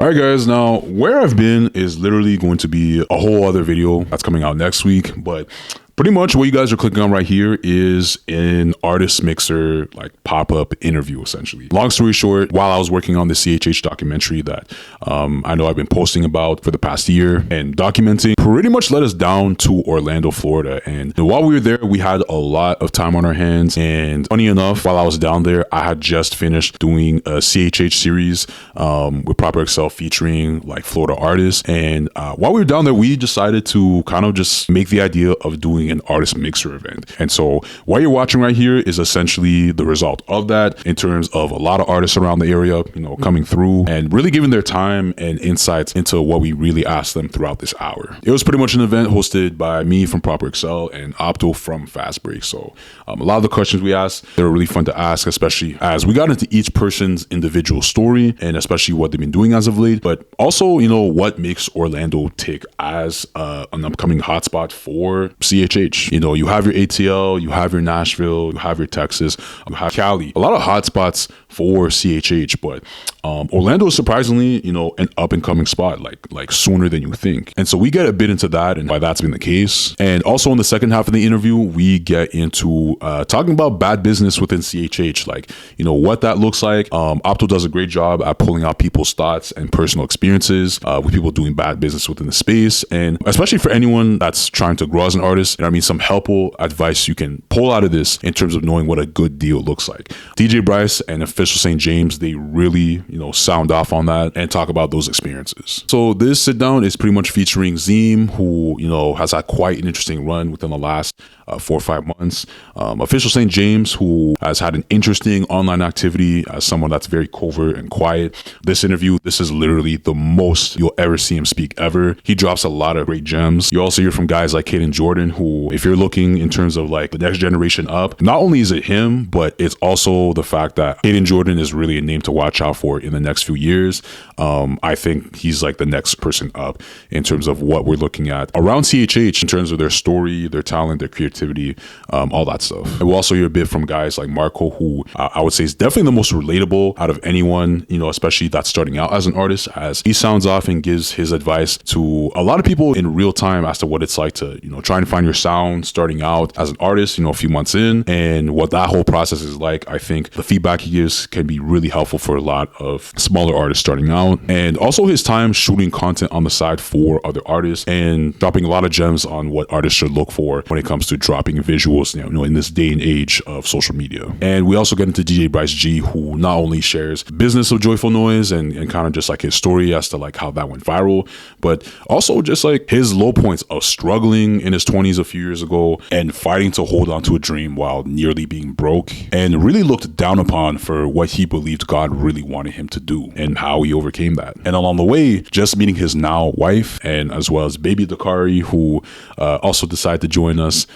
Alright guys, now where I've been is literally going to be a whole other video that's coming out next week, but pretty much what you guys are clicking on right here is an artist mixer like pop-up interview essentially. Long story short, while I was working on the CHH documentary that I know I've been posting about for the past year and documenting, pretty much led us down to Orlando, Florida. And while we were there, we had a lot of time on our hands. And funny enough, while I was down there, I had just finished doing a CHH series with ProperXL featuring like Florida artists. And while we were down there, we decided to kind of just make the idea of doing an artist mixer event. And so what you're watching right here is essentially the result of that in terms of a lot of artists around the area, coming through and really giving their time and insights into what we really asked them throughout this hour. It was pretty much an event hosted by me from ProperXL and Opto from Fazbreak. So a lot of the questions we asked, they were really fun to ask, especially as we got into each person's individual story and especially what they've been doing as of late, but also, what makes Orlando tick as an upcoming hotspot for CHH. You have your ATL, you have your Nashville, you have your Texas, you have Cali, a lot of hotspots for CHH, but Orlando is surprisingly, an up and coming spot, like sooner than you think. And so we get a bit into that and why that's been the case. And also in the second half of the interview, we get into talking about bad business within CHH, like, what that looks like. Opto does a great job at pulling out people's thoughts and personal experiences with people doing bad business within the space. And especially for anyone that's trying to grow as an artist, some helpful advice you can pull out of this in terms of knowing what a good deal looks like. DJ Bryce and Official St. James, they really, sound off on that and talk about those experiences. So this sit down is pretty much featuring Zeem, who, has had quite an interesting run within the last 4 or 5 months. Official St. James, who has had an interesting online activity as someone that's very covert and quiet. This interview, this is literally the most you'll ever see him speak ever. He drops a lot of great gems. You also hear from guys like Caden Jordan, who, if you're looking in terms of like the next generation up, not only is it him, but it's also the fact that Caden Jordan is really a name to watch out for in the next few years. I think he's like the next person up in terms of what we're looking at around CHH in terms of their story, their talent, their creativity, all that stuff. And we'll also hear a bit from guys like Marco, who I would say is definitely the most relatable out of anyone, especially that's starting out as an artist, as he sounds off and gives his advice to a lot of people in real time as to what it's like to, try and find your sound starting out as an artist, a few months in, and what that whole process is like. I think the feedback he gives can be really helpful for a lot of smaller artists starting out, and also his time shooting content on the side for other artists and dropping a lot of gems on what artists should look for when it comes to dropping visuals, in this day and age of social media. And we also get into DJ Bryce G, who not only shares business of Joyful Noise and kind of just like his story as to like how that went viral, but also just like his low points of struggling in his 20s a few years ago and fighting to hold on to a dream while nearly being broke, and really looked down upon for what he believed God really wanted him to do and how he overcame that. And along the way, just meeting his now wife and as well as baby Dakari, who also decided to join us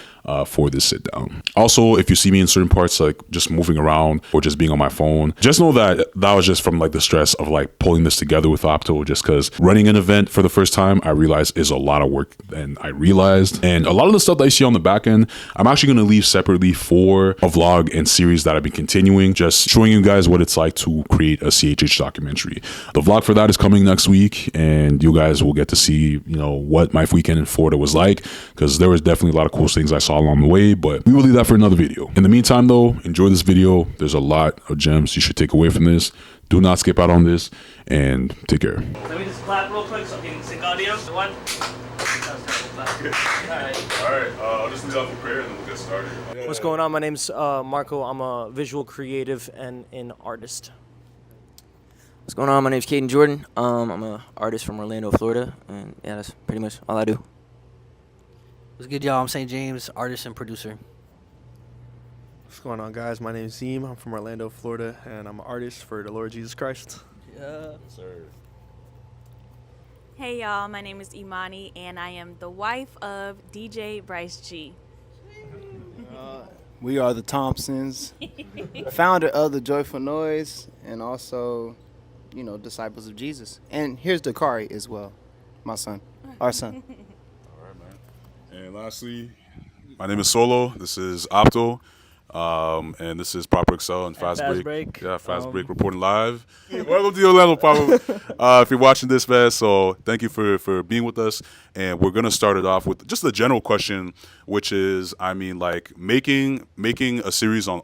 for this sit down. Also, if you see me in certain parts like just moving around or just being on my phone, just know that that was just from like the stress of like pulling this together with Opto, just because running an event for the first time I realized is a lot of work than I realized. And a lot of the stuff that you see on the back end, I'm actually going to leave separately for a vlog and series that I've been continuing, just showing you guys what it's like to create a CHH documentary. The vlog for that is coming next week, and you guys will get to see, what my weekend in Florida was like, because there was definitely a lot of cool things I saw along the way, but we will leave that for another video. In the meantime though, enjoy this video. There's a lot of gems you should take away from this. Do not skip out on this, and take care. Let me just clap real quick so I can sync audio. One. Alright, I'll just lead off with prayer and then we'll get started. What's going on? My name's Marco. I'm a visual creative and an artist. What's going on? My name's Caden Jordan. I'm an artist from Orlando, Florida, and yeah, that's pretty much all I do. What's good, y'all? I'm St. James, artist and producer. What's going on, guys? My name is Zeem. I'm from Orlando, Florida, and I'm an artist for the Lord Jesus Christ. Yeah. Sir. Hey y'all, my name is Imani and I am the wife of DJ Bryce G. We are the Thompsons, founder of the Joyful Noise, and also, disciples of Jesus. And here's Dakari as well, my son, our son. All right, man. And lastly, my name is Solo. This is Opto. And this is ProperXL and Fazbreak. Fazbreak. Yeah, Fazbreak reporting live. Welcome to the Orlando Pop-Up. If you're watching this, man, so thank you for being with us. And we're gonna start it off with just a general question, which is, I mean, like making a series on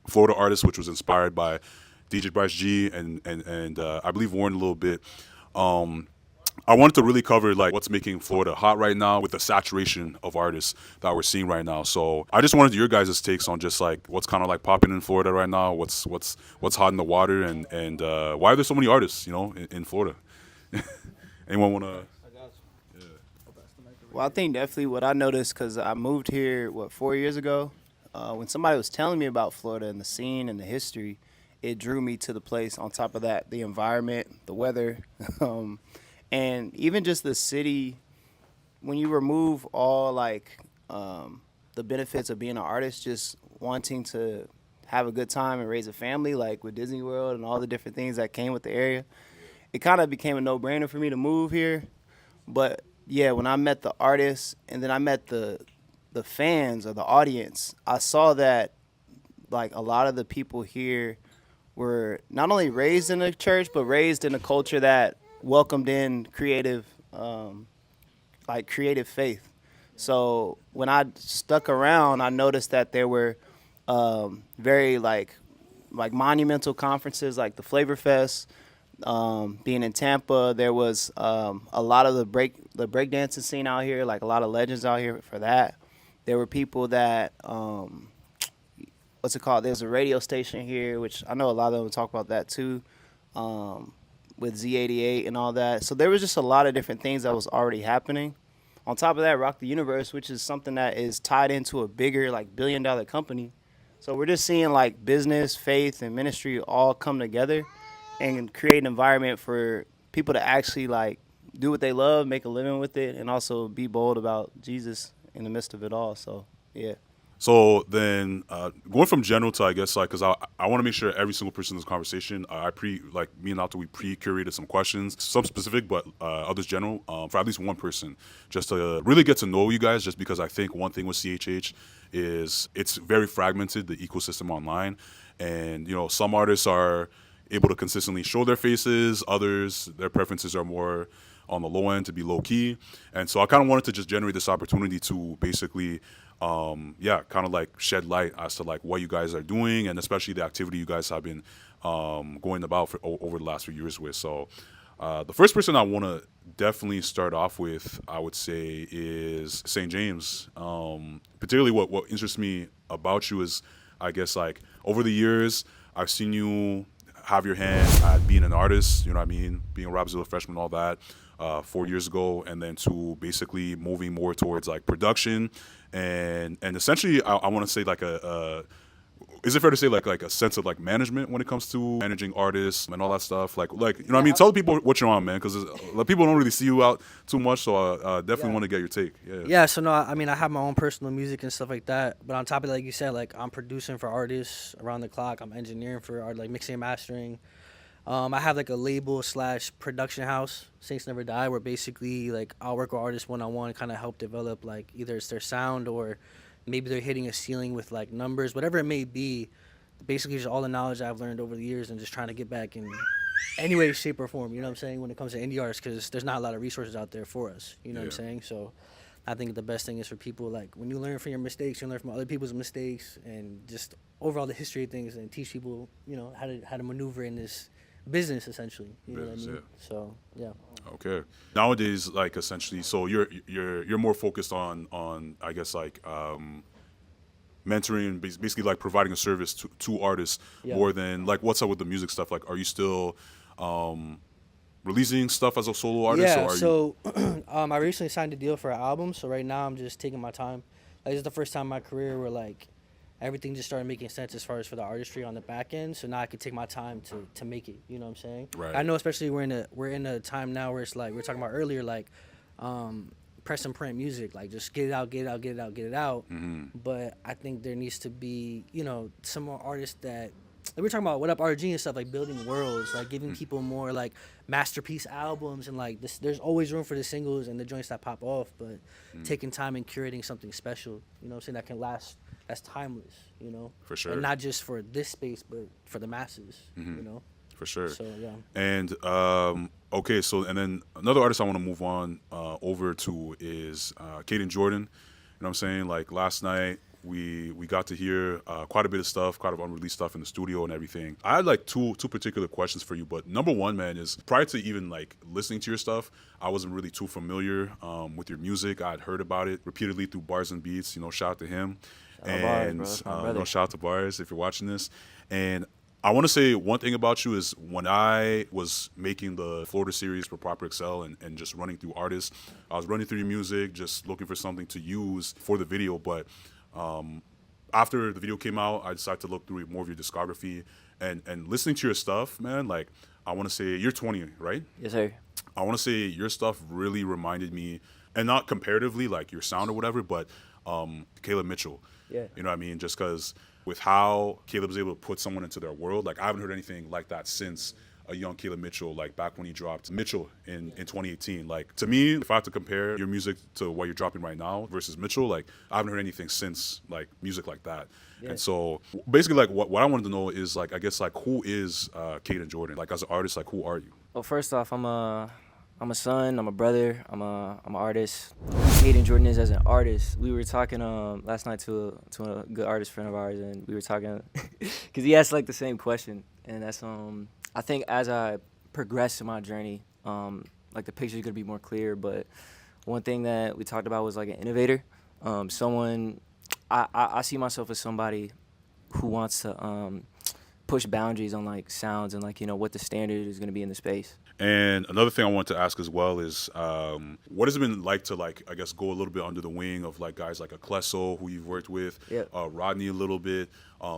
Florida artists, which was inspired by DJ Bryce G and I believe Warren a little bit. I wanted to really cover like what's making Florida hot right now with the saturation of artists that we're seeing right now. So I just wanted your guys' takes on just like what's kind of like popping in Florida right now, what's hot in the water, and why are there so many artists, you know, in Florida? Anyone want to? Well, I think definitely what I noticed, because I moved here, 4 years ago, when somebody was telling me about Florida and the scene and the history, it drew me to the place. On top of that, the environment, the weather, and even just the city. When you remove all like the benefits of being an artist, just wanting to have a good time and raise a family, like with Disney World and all the different things that came with the area, it kind of became a no-brainer for me to move here. But yeah, when I met the artists and then I met the fans or the audience, I saw that like a lot of the people here were not only raised in a church, but raised in a culture that welcomed in creative faith. So when I stuck around, I noticed that there were very like monumental conferences like the Flavor Fest. Being in Tampa, there was a lot of the breakdancing scene out here, like a lot of legends out here for that. There were people that what's it called? There's a radio station here, which I know a lot of them talk about that too. With Z88 and all that. So there was just a lot of different things that was already happening. On top of that, Rock the Universe, which is something that is tied into a bigger, like, billion-dollar company. So we're just seeing, like, business, faith, and ministry all come together and create an environment for people to actually, like, do what they love, make a living with it, and also be bold about Jesus in the midst of it all. So, yeah. So then, going from general to, I guess, like, because I want to make sure every single person in this conversation, me and Alto, we pre-curated some questions, some specific, but others general, for at least one person, just to really get to know you guys, just because I think one thing with CHH is it's very fragmented, the ecosystem online, and, you know, some artists are able to consistently show their faces, others, their preferences are more on the low end to be low-key, and so I kind of wanted to just generate this opportunity to basically kind of like shed light as to like what you guys are doing, and especially the activity you guys have been going about for over the last few years with. So the first person I want to definitely start off with, I would say, is St. James. Particularly what interests me about you is, I guess, like over the years, I've seen you have your hand at being an artist, you know what I mean, being a Robzilla freshman, all that, 4 years ago, and then to basically moving more towards like production and essentially I want to say like is it fair to say like a sense of like management when it comes to managing artists and all that stuff, like you know what I mean? Tell people what you're on, man, because people don't really see you out too much, so definitely want to get your take. Yeah, so no, I mean, I have my own personal music and stuff like that, but on top of that, like you said, like I'm producing for artists around the clock, I'm engineering for art, like mixing and mastering. I have like a label / production house, Saints Never Die, where basically like I'll work with artists one-on-one, kind of help develop like either it's their sound or maybe they're hitting a ceiling with like numbers, whatever it may be. Basically just all the knowledge I've learned over the years and just trying to get back in any way, shape, or form, you know what I'm saying, when it comes to indie artists, because there's not a lot of resources out there for us, you know what I'm saying? So I think the best thing is for people, like when you learn from your mistakes, you learn from other people's mistakes and just overall the history of things, and teach people, you know, how to maneuver in this business, essentially, you know what I mean? So yeah. Okay. Nowadays, like essentially, so you're more focused on I guess like mentoring, basically like providing a service to artists more than like what's up with the music stuff. Like, are you still releasing stuff as a solo artist? Yeah. Or are so I recently signed a deal for an album. So right now I'm just taking my time. Like, this is the first time in my career where like everything just started making sense as far as for the artistry on the back end. So now I can take my time to make it. You know what I'm saying? Right. I know, especially we're in a time now where it's like we were talking about earlier, like press and print music, like just get it out. Mm-hmm. But I think there needs to be, you know, some more artists that, like we're talking about What Up RG and stuff, like building worlds, like giving people more like masterpiece albums, and like this, there's always room for the singles and the joints that pop off, but taking time and curating something special, you know what I'm saying, that can last that's timeless, you know. For sure. And not just for this space, but for the masses, you know. For sure. So yeah. And okay, so and then another artist I want to move on over to is Caden Jordan. You know what I'm saying? Like last night we got to hear quite a bit of stuff, quite a bit of unreleased stuff in the studio and everything. I had like two particular questions for you, but number one, man, is prior to even like listening to your stuff, I wasn't really too familiar with your music. I had heard about it repeatedly through Bars and Beats. You know, shout out to him. Shout out Bars, bro. My brother. Shout out to Bars if you're watching this. And I want to say one thing about you is when I was making the Florida series for ProperXL and just running through artists, I was running through your music, just looking for something to use for the video. But after the video came out, I decided to look through more of your discography and listening to your stuff, man. Like, I want to say you're 20, right? Yes, sir. I want to say your stuff really reminded me, and not comparatively, like your sound or whatever, but Caleb Mitchell. Yeah. You know what I mean? Just because with how Caleb was able to put someone into their world, like I haven't heard anything like that since a young Caleb Mitchell, like back when he dropped Mitchell in 2018. Like, to me, if I have to compare your music to what you're dropping right now versus Mitchell, like I haven't heard anything since like music like that. Yeah. And so basically, like what I wanted to know is like, I guess like who is Caden Jordan? Like as an artist, like who are you? Well, first off, I'm a son, I'm a brother, I'm an artist. Caden Jordan is as an artist. We were talking last night to a good artist friend of ours, and we were talking because he asked like the same question, and that's I think as I progress in my journey, like the picture's gonna be more clear. But one thing that we talked about was like an innovator, someone. I see myself as somebody who wants to push boundaries on like sounds and like, you know, what the standard is gonna be in the space. And another thing I wanted to ask as well is, what has it been like to like, I guess, go a little bit under the wing of like guys like Akleso, who you've worked with, Yep. Rodney a little bit,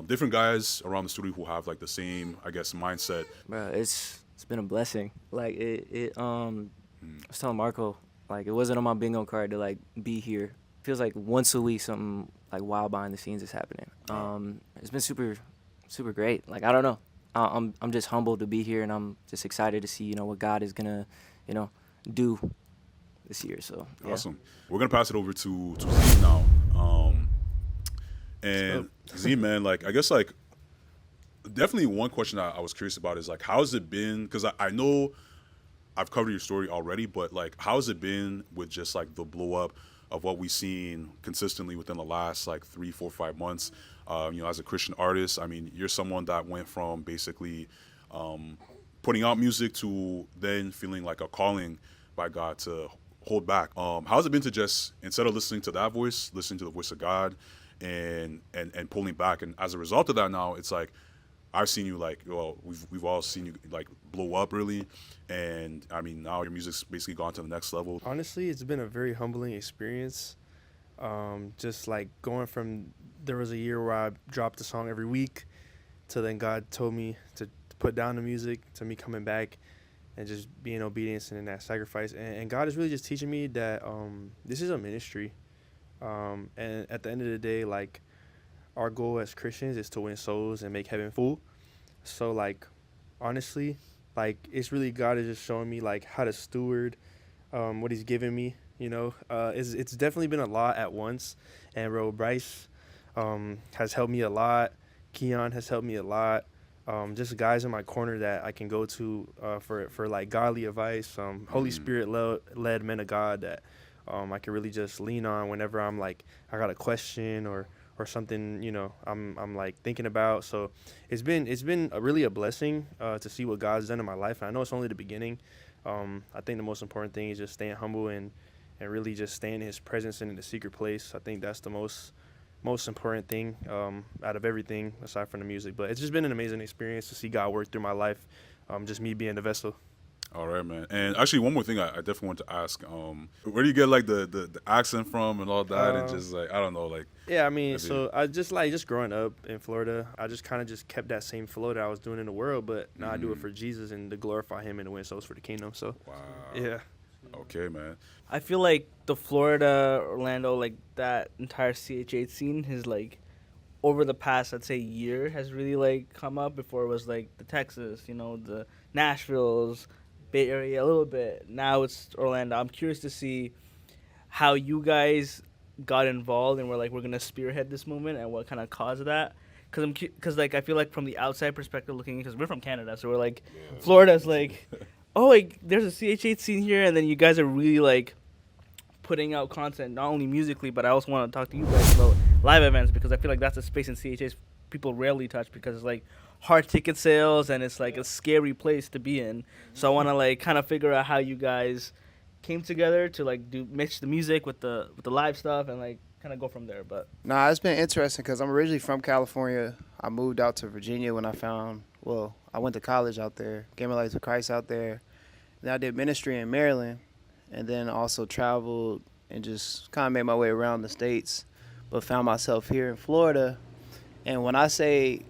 different guys around the studio who have like the same, I guess, mindset. Bro, it's been a blessing. Like I was telling Marco, like it wasn't on my bingo card to like be here. Feels like once a week something like wild behind the scenes is happening. It's been super great. Like I don't know. I'm just humbled to be here, and I'm just excited to see, you know, what God is gonna, you know, do this year. So yeah. Awesome. We're gonna pass it over to Z now. And Z, man, like I guess like definitely one question I was curious about is like how has it been? Because I know I've covered your story already, but like how has it been with just like the blow up of what we've seen consistently within the last like 3, 4, 5 months? You know, as a Christian artist, I mean, you're someone that went from basically putting out music to then feeling like a calling by God to hold back. How's it been to just, instead of listening to that voice, listening to the voice of God and pulling back? And as a result of that now, it's like, I've seen you like, well, we've all seen you like blow up really. And I mean, now your music's basically gone to the next level. Honestly, it's been a very humbling experience. Just like going from, there was a year where I dropped a song every week to then God told me to put down the music, to me coming back and just being obedience and in that sacrifice. And God is really just teaching me that this is a ministry. And at the end of the day, like our goal as Christians is to win souls and make heaven full. So like, honestly, like it's really God is just showing me like how to steward what he's given me. You know, it's definitely been a lot at once. And bro, Bryce has helped me a lot. Keon has helped me a lot. Just guys in my corner that I can go to for like godly advice. Holy Spirit led men of God that I can really just lean on whenever I'm like I got a question or something, you know, I'm like thinking about. So it's been really a blessing to see what God's done in my life. And I know it's only the beginning. I think the most important thing is just staying humble and really just staying in his presence and in the secret place. I think that's the most important thing out of everything aside from the music. But it's just been an amazing experience to see God work through my life, just me being the vessel. All right, man. And actually, one more thing I definitely want to ask. Where do you get like the accent from and all that? And just like, I don't know, like. Yeah, I mean, so I just growing up in Florida, I just kind of just kept that same flow that I was doing in the world, but now I do it for Jesus and to glorify him and to win souls for the kingdom. So, Wow. Yeah. Okay, man. I feel like the Florida, Orlando, like that entire CHH scene has like over the past, I'd say, year has really like come up. Before it was like the Texas, you know, the Nashville's, Bay Area a little bit. Now it's Orlando. I'm curious to see how you guys got involved and were like, we're gonna spearhead this movement, and what kind of caused that? Because like I feel like from the outside perspective looking, because we're from Canada, so we're like, Florida's like, oh, like there's a CHH scene here, and then you guys are really like putting out content, not only musically, but I also want to talk to you guys about live events, because I feel like that's a space in CHH people rarely touch, because it's like hard ticket sales and it's like a scary place to be in. So I want to like kind of figure out how you guys came together to like mix the music with the live stuff and like kind of go from there. But Nah, it's been interesting because I'm originally from California. I moved out to Virginia when I went to college out there, gave my life to Christ out there. Then I did ministry in Maryland, and then also traveled and just kind of made my way around the states, but found myself here in Florida. And when I say,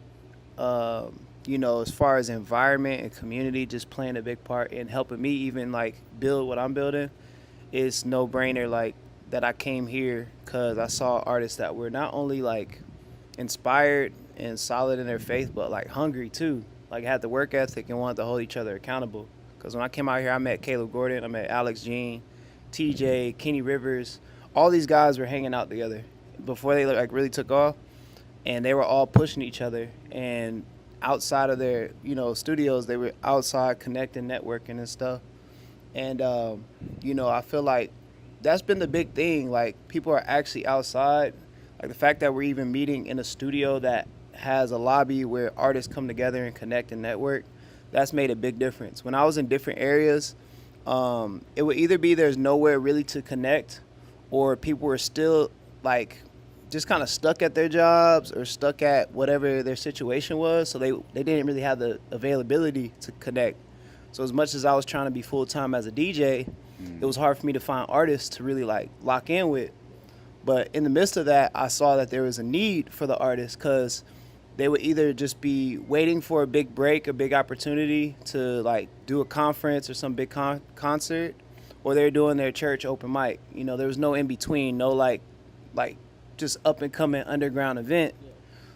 as far as environment and community just playing a big part in helping me even like build what I'm building, it's no brainer like that I came here because I saw artists that were not only like inspired and solid in their faith, but like hungry too. Like had the work ethic and wanted to hold each other accountable. Because when I came out here, I met Caleb Gordon, I met Alex Jean, TJ, Kenny Rivers. All these guys were hanging out together before they like really took off, and they were all pushing each other. And outside of their studios, they were outside connecting, networking and stuff. And I feel like that's been the big thing. Like people are actually outside. Like the fact that we're even meeting in a studio that has a lobby where artists come together and connect and network, that's made a big difference. When I was in different areas, it would either be there's nowhere really to connect, or people were still like just kind of stuck at their jobs or stuck at whatever their situation was, so they didn't really have the availability to connect. So as much as I was trying to be full-time as a DJ, it was hard for me to find artists to really like lock in with. But in the midst of that, I saw that there was a need for the artists, because they would either just be waiting for a big break, a big opportunity to like do a conference or some big concert, or they're doing their church open mic. There was no in between, no like just up and coming underground event.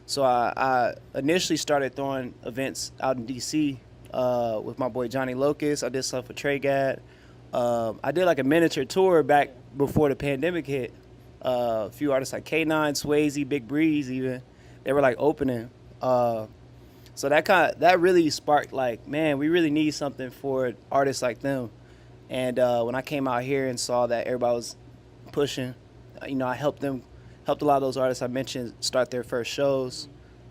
So I initially started throwing events out in DC with my boy Johnny Locust. I did stuff with Trey Gad. I did like a miniature tour back before the pandemic hit. A few artists like K9, Swayze, Big Breeze even. They were like opening. So that really sparked like, man, we really need something for artists like them. And when I came out here and saw that everybody was pushing, I helped a lot of those artists I mentioned start their first shows.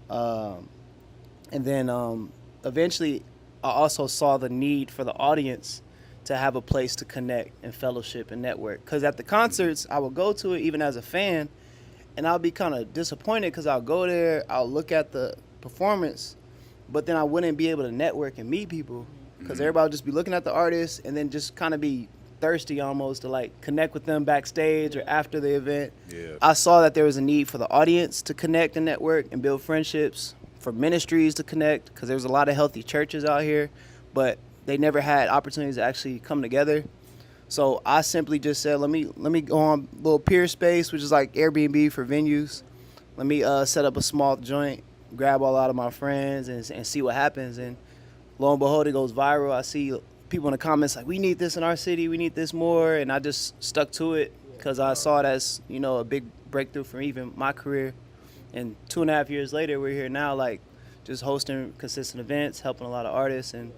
And then eventually I also saw the need for the audience to have a place to connect and fellowship and network. Because at the concerts, I would go to it even as a fan, and I'll be kind of disappointed because I'll go there, I'll look at the performance, but then I wouldn't be able to network and meet people because everybody would just be looking at the artist and then just kind of be thirsty almost to like connect with them backstage or after the event. Yeah. I saw that there was a need for the audience to connect and network and build friendships, for ministries to connect, because there's a lot of healthy churches out here, but they never had opportunities to actually come together. So I simply just said, let me go on a little peer space, which is like Airbnb for venues. Let me set up a small joint, grab a lot of my friends and see what happens. And lo and behold, it goes viral. I see people in the comments like, we need this in our city, we need this more. And I just stuck to it because I saw it as, a big breakthrough for even my career. And 2.5 years later, we're here now, like just hosting consistent events, helping a lot of artists and,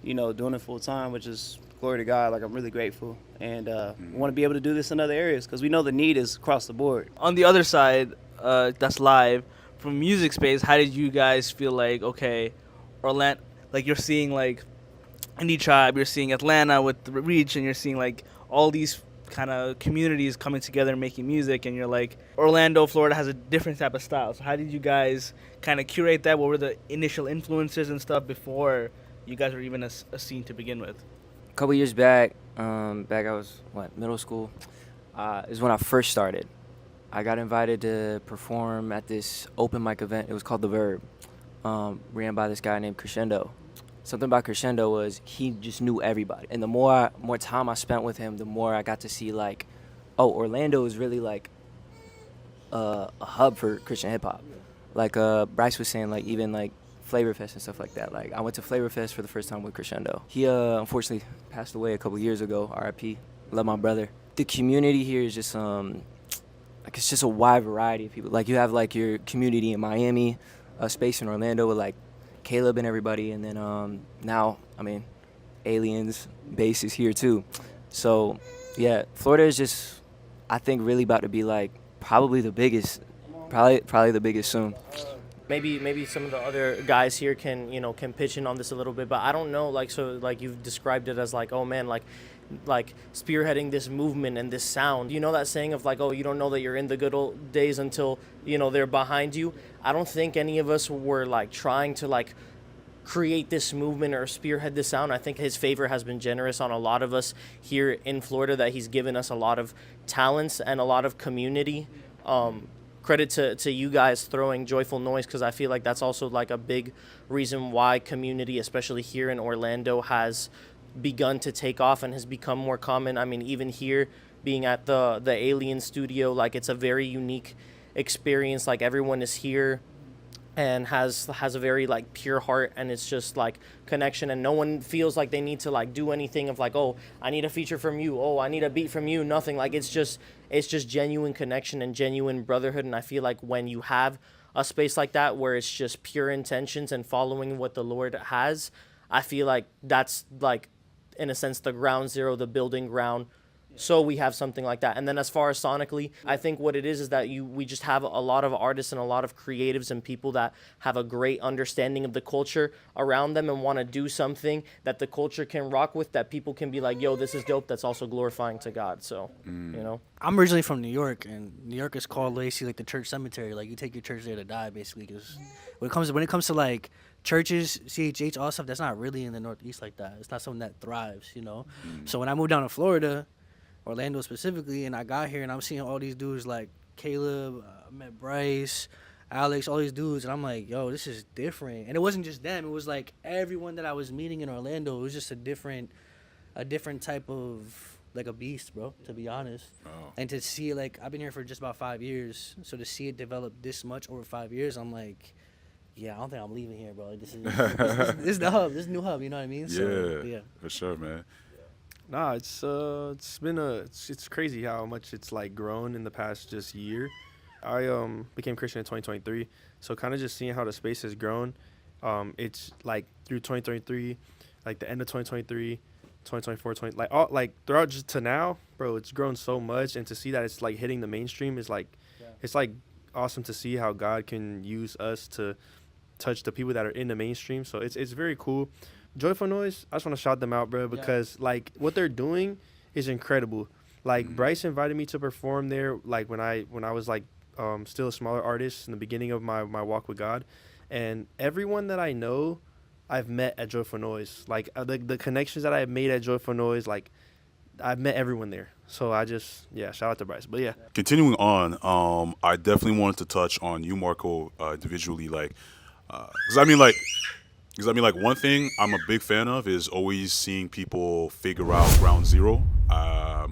doing it full time, which is glory to God. Like I'm really grateful, and want to be able to do this in other areas because we know the need is across the board. On the other side, that's live from music space. How did you guys feel like? Okay, Orlando, like you're seeing like Indie Tribe, you're seeing Atlanta with the Reach, and you're seeing like all these kind of communities coming together and making music, and you're like Orlando, Florida has a different type of style. So how did you guys kind of curate that? What were the initial influences and stuff before you guys were even a scene to begin with? A couple years back, I was, middle school, is when I first started. I got invited to perform at this open mic event. It was called The Verb, ran by this guy named Crescendo. Something about Crescendo was he just knew everybody. And the more time I spent with him, the more I got to see like, oh, Orlando is really like a hub for Christian hip hop. Like Bryce was saying, like even like Flavor Fest and stuff like that. Like I went to Flavor Fest for the first time with Crescendo. He unfortunately passed away a couple years ago, RIP. Love my brother. The community here is just like it's just a wide variety of people. Like you have like your community in Miami, a space in Orlando with like Caleb and everybody, and then now I mean, Aliens base is here too. So yeah, Florida is just I think really about to be like probably the biggest, probably the biggest soon. Maybe some of the other guys here can can pitch in on this a little bit, but I don't know, like, so like you've described it as like, oh man, like spearheading this movement and this sound, that saying of like, oh, you don't know that you're in the good old days until they're behind you. I don't think any of us were like trying to like create this movement or spearhead this sound. I think his favor has been generous on a lot of us here in Florida, that he's given us a lot of talents and a lot of community. Credit to you guys throwing Joyful Noise, because I feel like that's also like a big reason why community, especially here in Orlando, has begun to take off and has become more common. I mean, even here being at the Alien Studio, like it's a very unique experience. Like everyone is here and has a very like pure heart, and it's just like connection, and no one feels like they need to like do anything of like, oh, I need a feature from you, oh, I need a beat from you, nothing. Like it's just genuine connection and genuine brotherhood. And I feel like when you have a space like that where it's just pure intentions and following what the Lord has, I feel like that's like in a sense the ground zero, the building ground. So we have something like that. And then as far as sonically, I think what it is that we just have a lot of artists and a lot of creatives and people that have a great understanding of the culture around them and want to do something that the culture can rock with, that people can be like, yo, this is dope, that's also glorifying to God. So, I'm originally from New York, and New York is called basically like the church cemetery. Like you take your church there to die, basically. Because when it comes to like churches, CHH, all stuff, that's not really in the Northeast like that. It's not something that thrives, So when I moved down to Florida, Orlando specifically, and I got here and I'm seeing all these dudes like Caleb, I met Bryce, Alex, all these dudes, and I'm like, yo, this is different. And it wasn't just them, it was like everyone that I was meeting in Orlando. It was just a different type of like a beast, bro, to be honest. Oh. And to see it, like, I've been here for just about 5 years, so to see it develop this much over 5 years, I'm like, yeah, I don't think I'm leaving here, bro. Like, this is the hub, this is the new hub, you know what I mean? So, Yeah, for sure, man. Nah, it's crazy how much it's like grown in the past just year. I became Christian in 2023, so kind of just seeing how the space has grown. It's like through 2023, like the end of 2023, 2024, like all like throughout just to now, bro. It's grown so much, and to see that it's like hitting the mainstream is like, it's like awesome to see how God can use us to touch the people that are in the mainstream. So it's very cool. Joyful Noise, I just want to shout them out, bro, because like what they're doing is incredible. Like Bryce invited me to perform there, like when I was like still a smaller artist in the beginning of my walk with God, and everyone that I know, I've met at Joyful Noise. Like the connections that I've made at Joyful Noise, like I've met everyone there. So I just shout out to Bryce. But yeah, Continuing on, I definitely wanted to touch on you, Marco, individually, like, because I mean, like, one thing I'm a big fan of is always seeing people figure out ground zero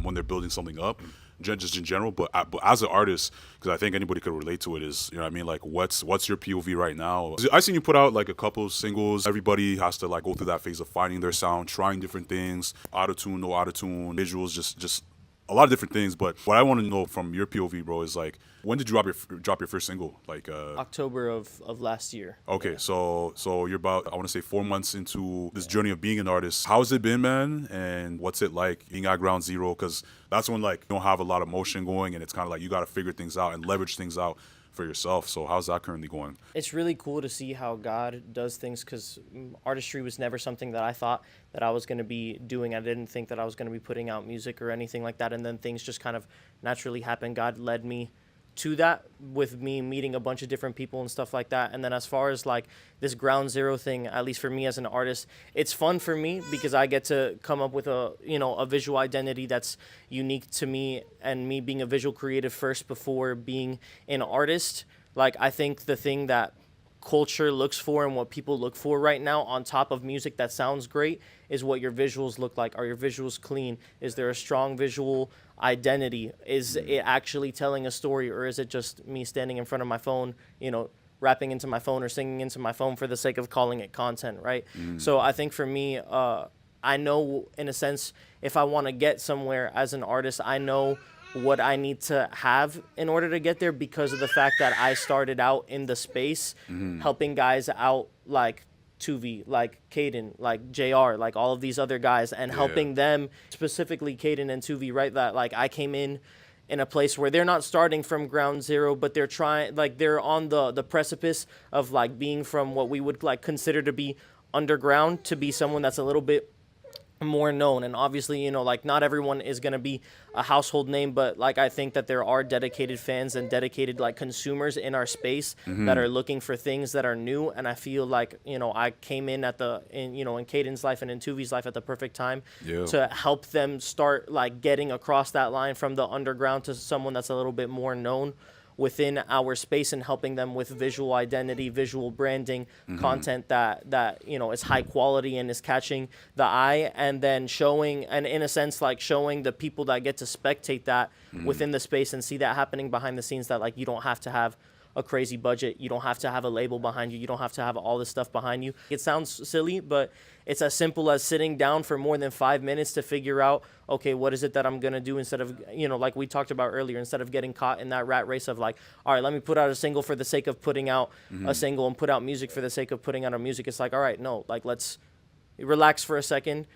when they're building something up, just in general. But as an artist, because I think anybody could relate to it, is, you know what I mean, like, what's your POV right now? I seen you put out like a couple singles. Everybody has to like go through that phase of finding their sound, trying different things, auto-tune, no auto-tune, visuals, just a lot of different things. But what I want to know from your POV, bro, is like, when did you drop your first single? Like October of last year. Okay, yeah. so you're about, I want to say, 4 months into this journey of being an artist. How's it been, man? And what's it like being at ground zero? Because that's when like you don't have a lot of motion going, and it's kind of like you got to figure things out and leverage things out for yourself. So how's that currently going? It's really cool to see how God does things, because artistry was never something that I thought that I was going to be doing. I didn't think that I was going to be putting out music or anything like that, and then things just kind of naturally happened. God led me to that, with me meeting a bunch of different people and stuff like that. And then as far as like this ground zero thing, at least for me as an artist, it's fun for me because I get to come up with a visual identity that's unique to me, and me being a visual creative first before being an artist. Like, I think the thing that culture looks for and what people look for right now, on top of music that sounds great, is what your visuals look like. Are your visuals clean? Is there a strong visual identity? Is it actually telling a story, or is it just me standing in front of my phone, rapping into my phone or singing into my phone for the sake of calling it content, right? So I think for me, I know in a sense, if I want to get somewhere as an artist, I know what I need to have in order to get there, because of the fact that I started out in the space helping guys out like 2V, like Caden, like JR, like all of these other guys, and helping them, specifically Caden and 2V, right? That like I came in a place where they're not starting from ground zero, but they're trying, like they're on the precipice of like being from what we would like consider to be underground to be someone that's a little bit more known. And obviously, you know, like not everyone is going to be a household name, but like I think that there are dedicated fans and dedicated like consumers in our space that are looking for things that are new. And I feel like, you know, I came in you know, in Caden's life and in 2V's life at the perfect time to help them start like getting across that line from the underground to someone that's a little bit more known within our space, and helping them with visual identity, visual branding, content that you know is high quality and is catching the eye, and then showing, and in a sense like showing the people that get to spectate that within the space and see that happening behind the scenes, that like you don't have to have a crazy budget, you don't have to have a label behind you, you don't have to have all this stuff behind you. It sounds silly, but it's as simple as sitting down for more than 5 minutes to figure out, okay, what is it that I'm gonna do, instead of, you know, like we talked about earlier, instead of getting caught in that rat race of like, all right, let me put out a single for the sake of putting out a single and put out music for the sake of putting out a music. It's like, all right, no, like let's relax for a second,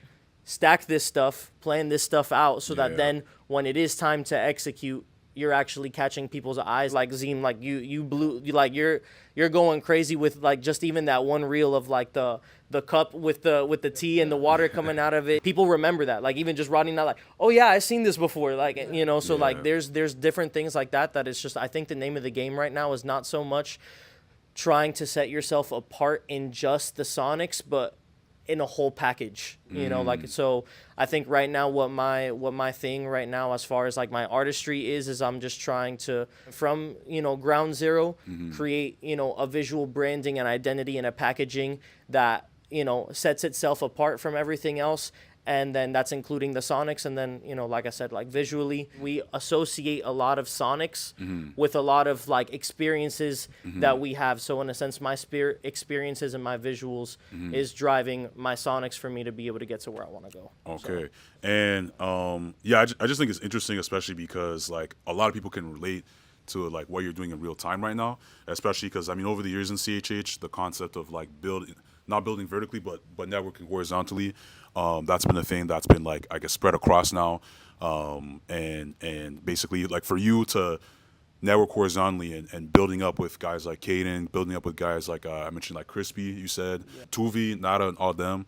stack this stuff, plan this stuff out, so that then when it is time to execute, you're actually catching people's eyes. Like Zim, like you blew, like you're going crazy with like just even that one reel of like the cup with the tea and the water coming out of it. People remember that, like even just Rodney, not like, oh yeah, I seen this before, like, you know. So like there's different things like that it's just, I think the name of the game right now is not so much trying to set yourself apart in just the sonics, but in a whole package, you know. Like, so I think right now what my thing right now as far as like my artistry is I'm just trying to, from, you know, ground zero, create, you know, a visual branding and identity and a packaging that, you know, sets itself apart from everything else. And then that's including the sonics. And then, you know, like I said, like visually, we associate a lot of sonics with a lot of like experiences that we have. So in a sense, my spirit experiences and my visuals is driving my sonics for me to be able to get to where I want to go. Okay. So. And yeah, I just think it's interesting, especially because like a lot of people can relate to like what you're doing in real time right now, especially because I mean over the years in CHH, the concept of like not building vertically but networking horizontally, that's been a thing that's been like, I guess, spread across now, and basically like for you to network horizontally and building up with guys like Caden, building up with guys like I mentioned, like Crispy, you said, 2V, Nada, and all them.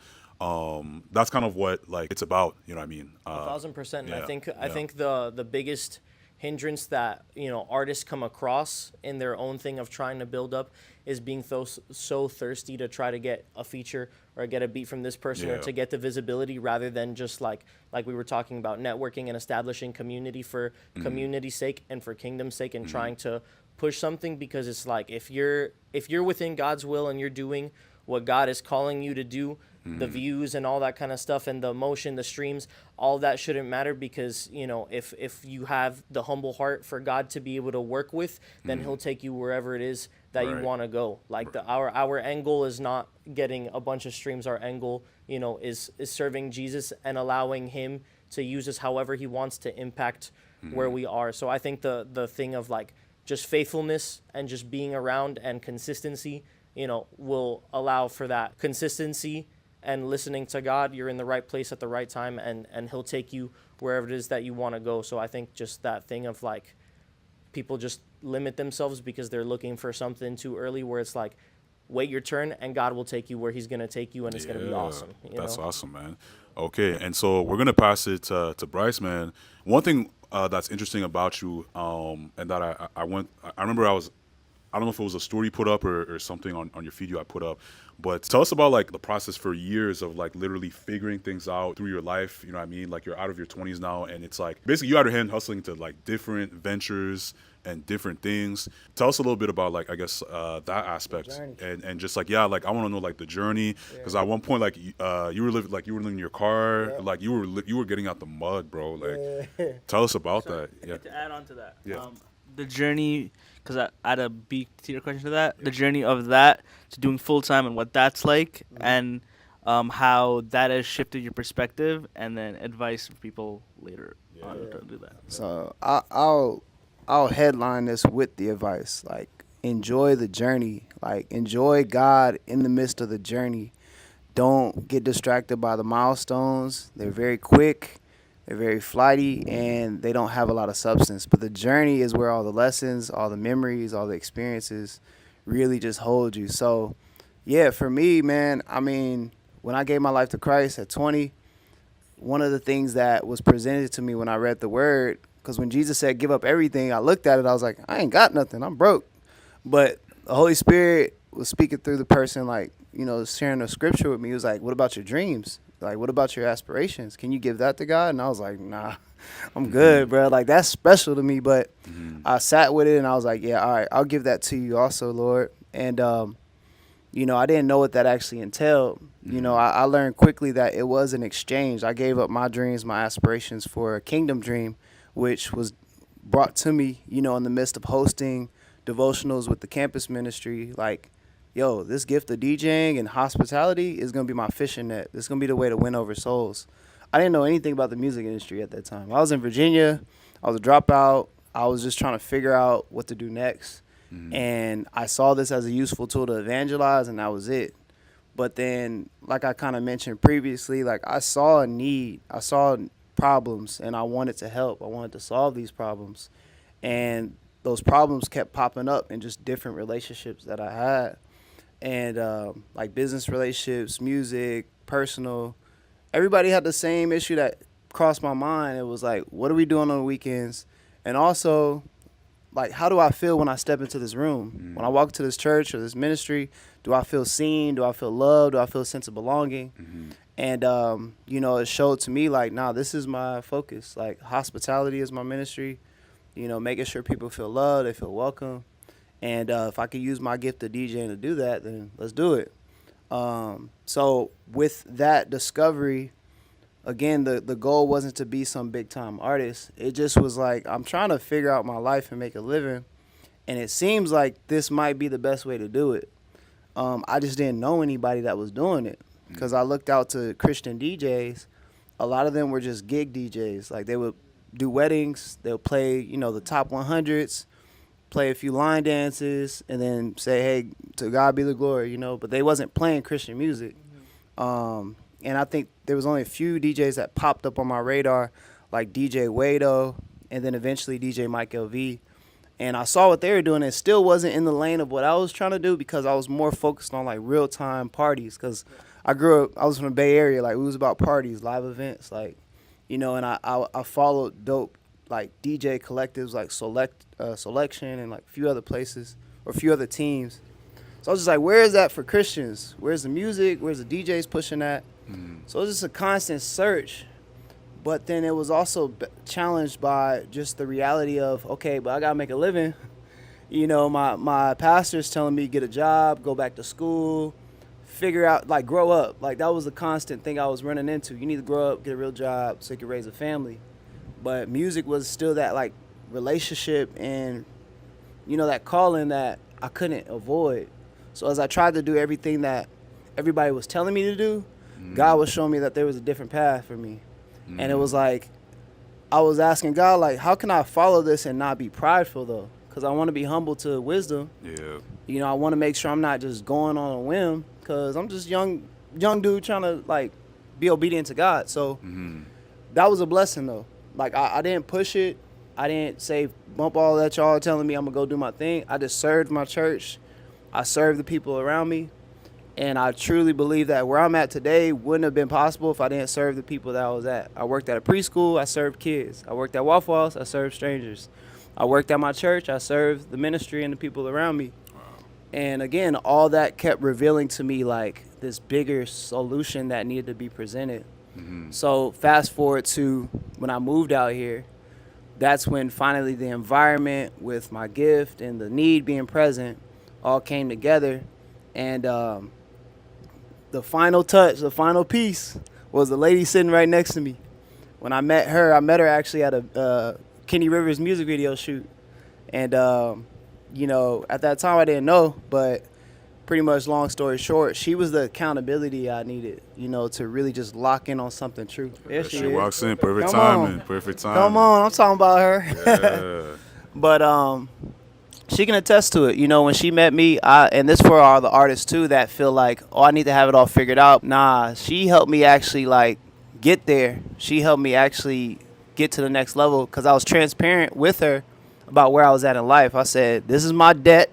That's kind of what like it's about, you know what I mean? 1,000%. Yeah, I think the biggest hindrance that, you know, artists come across in their own thing of trying to build up is being so thirsty to try to get a feature or get a beat from this person or to get the visibility, rather than just like we were talking about, networking and establishing community for community's sake and for kingdom's sake, and trying to push something. Because it's like, if you're within God's will and you're doing what God is calling you to do, the views and all that kind of stuff and the motion, the streams, all that shouldn't matter, because, you know, if you have the humble heart for God to be able to work with, then he'll take you wherever it is that you want to go. Like our end goal is not getting a bunch of streams. Our end goal, you know, is serving Jesus and allowing him to use us however he wants to impact where we are. So I think the thing of like just faithfulness and just being around and consistency, you know, will allow for that consistency and listening to God. You're in the right place at the right time, and he'll take you wherever it is that you want to go. So I think just that thing of like, people just limit themselves because they're looking for something too early, where it's like, wait your turn and God will take you where he's going to take you, and it's going to be awesome. That's awesome, man. Okay, and so we're going to pass it to Bryce, man. One thing that's interesting about you, and that I remember I don't know if it was a story you put up or something on your feed I put up, but tell us about like the process for years of like literally figuring things out through your life. You know what I mean? Like you're out of your 20s now, and it's like basically you out of hand hustling to like different ventures and different things. Tell us a little bit about like, I guess, that aspect, and just like, yeah, like I want to know like the journey, because at one point like you were living in your car, like you were getting out the mud, bro. Like tell us about that. Yeah. To add on to that, the journey, because I had a beat to your question to that, the journey of that to doing full time and what that's like, and how that has shifted your perspective, and then advice for people later on to do that. So I'll headline this with the advice, like enjoy the journey, like enjoy God in the midst of the journey. Don't get distracted by the milestones. They're very quick, they're very flighty, and they don't have a lot of substance. But the journey is where all the lessons, all the memories, all the experiences really just hold you. So yeah, for me, man, I mean, when I gave my life to Christ at 20, one of the things that was presented to me when I read the word, because when Jesus said give up everything, I looked at it, I was like, I ain't got nothing, I'm broke. But the Holy Spirit was speaking through the person, like, you know, sharing the scripture with me. He was like, what about your dreams? Like, what about your aspirations? Can you give that to God? And I was like, nah, I'm good, bro. Like, that's special to me. But I sat with it and I was like, yeah, all right, I'll give that to you also, Lord. And, you know, I didn't know what that actually entailed. You know, I learned quickly that it was an exchange. I gave up my dreams, my aspirations for a kingdom dream, which was brought to me, you know, in the midst of hosting devotionals with the campus ministry. Like, yo, this gift of DJing and hospitality is going to be my fishing net. This is going to be the way to win over souls. I didn't know anything about the music industry at that time. I was in Virginia. I was a dropout. I was just trying to figure out what to do next. And I saw this as a useful tool to evangelize, and that was it. But then, like I kind of mentioned previously, like I saw a need. I saw problems, and I wanted to help. I wanted to solve these problems. And those problems kept popping up in just different relationships that I had. And like business relationships, music, personal. Everybody had the same issue that crossed my mind. It was like, what are we doing on the weekends? And also, like, how do I feel when I step into this room? When I walk to this church or this ministry, do I feel seen? Do I feel loved? Do I feel a sense of belonging? And, you know, it showed to me, like, nah, this is my focus. Like, hospitality is my ministry. You know, making sure people feel loved, they feel welcome. And if I could use my gift of DJing to do that, then let's do it. So with that discovery, again, the goal wasn't to be some big time artist. It just was like, I'm trying to figure out my life and make a living. And it seems like this might be the best way to do it. I just didn't know anybody that was doing it, because I looked out to Christian DJs. A lot of them were just gig DJs. Like, they would do weddings. They'll play, you know, the top 100s, play a few line dances, and then say, hey, to God be the glory, you know. But they wasn't playing Christian music. And I think there was only a few DJs that popped up on my radar, like DJ Wado, and then eventually DJ Mike LV. And I saw what they were doing. It still wasn't in the lane of what I was trying to do, because I was more focused on, like, real-time parties. Because I grew up, I was from the Bay Area. Like, it was about parties, live events, like, you know. And I followed dope, like, DJ collectives, like Selection and, like, a few other places or a few other teams. So I was just like, where is that for Christians? Where's the music? Where's the DJs pushing that? So it was just a constant search. But then it was also challenged by just the reality of, okay, but I got to make a living. You know, my pastor's telling me get a job, go back to school, figure out, like, grow up. Like, that was the constant thing I was running into. You need to grow up, get a real job so you can raise a family. But music was still that, like, relationship and, you know, that calling that I couldn't avoid. So as I tried to do everything that everybody was telling me to do, God was showing me that there was a different path for me. And it was like, I was asking God, like, how can I follow this and not be prideful, though? Because I want to be humble to wisdom. Yeah. You know, I want to make sure I'm not just going on a whim, because I'm just young dude trying to, like, be obedient to God. So that was a blessing, though. Like, I didn't push it. I didn't say, bump all that y'all are telling me, I'm going to go do my thing. I just served my church. I served the people around me. And I truly believe that where I'm at today wouldn't have been possible if I didn't serve the people that I was at. I worked at a preschool. I served kids. I worked at Waffle House. I served strangers. I worked at my church. I served the ministry and the people around me. And again, all that kept revealing to me, like, this bigger solution that needed to be presented. So fast forward to when I moved out here, that's when finally the environment with my gift and the need being present all came together. And the final touch, the final piece, was the lady sitting right next to me. When I met her actually at a Kenny Rivers music video shoot. And, you know, at that time I didn't know, but pretty much long story short, she was the accountability I needed, to really just lock in on something true. There She she is. walks in, perfect Come timing, on. perfect timing. Come on, I'm talking about her. Yeah. But she can attest to it. When she met me, and this for all the artists too that feel like, oh, I need to have it all figured out. Nah, she helped me actually like get there. She helped me actually get to the next level because I was transparent with her about where I was at in life. I said, this is my debt.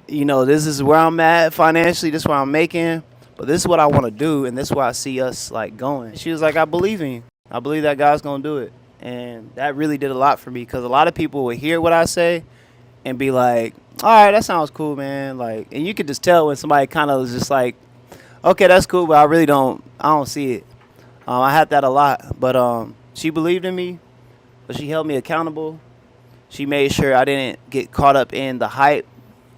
This is where I'm at financially. This is what I'm making. But this is what I want to do, and this is where I see us like going. She was like, I believe in you. I believe that God's gonna do it, and that really did a lot for me because a lot of people would hear what I say and be like, all right, that sounds cool, man. Like, and you could just tell when somebody kind of was just like, okay, that's cool, but I don't see it. I had that a lot, but she believed in me, but she held me accountable. She made sure I didn't get caught up in the hype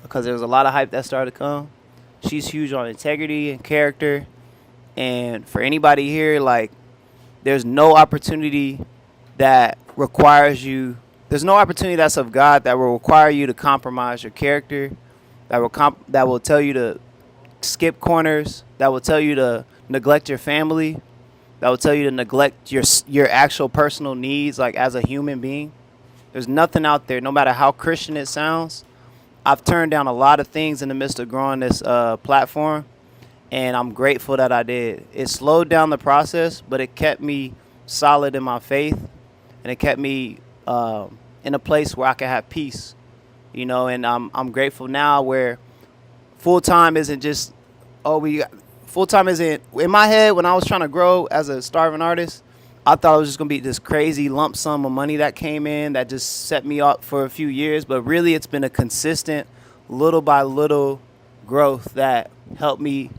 because there was a lot of hype that started to come. She's huge on integrity and character. And for anybody here, like, there's no opportunity that requires you. There's no opportunity that's of God that will require you to compromise your character, that will tell you to skip corners, that will tell you to neglect your family, that will tell you to neglect your actual personal needs, like as a human being. There's nothing out there, no matter how Christian it sounds. I've turned down a lot of things in the midst of growing this platform, and I'm grateful that I did. It slowed down the process, but it kept me solid in my faith, and it kept me in a place where I could have peace, and I'm grateful now where full-time isn't just, full-time isn't, in my head when I was trying to grow as a starving artist, I thought it was just going to be this crazy lump sum of money that came in that just set me up for a few years. But really, it's been a consistent, little by little growth that helped me,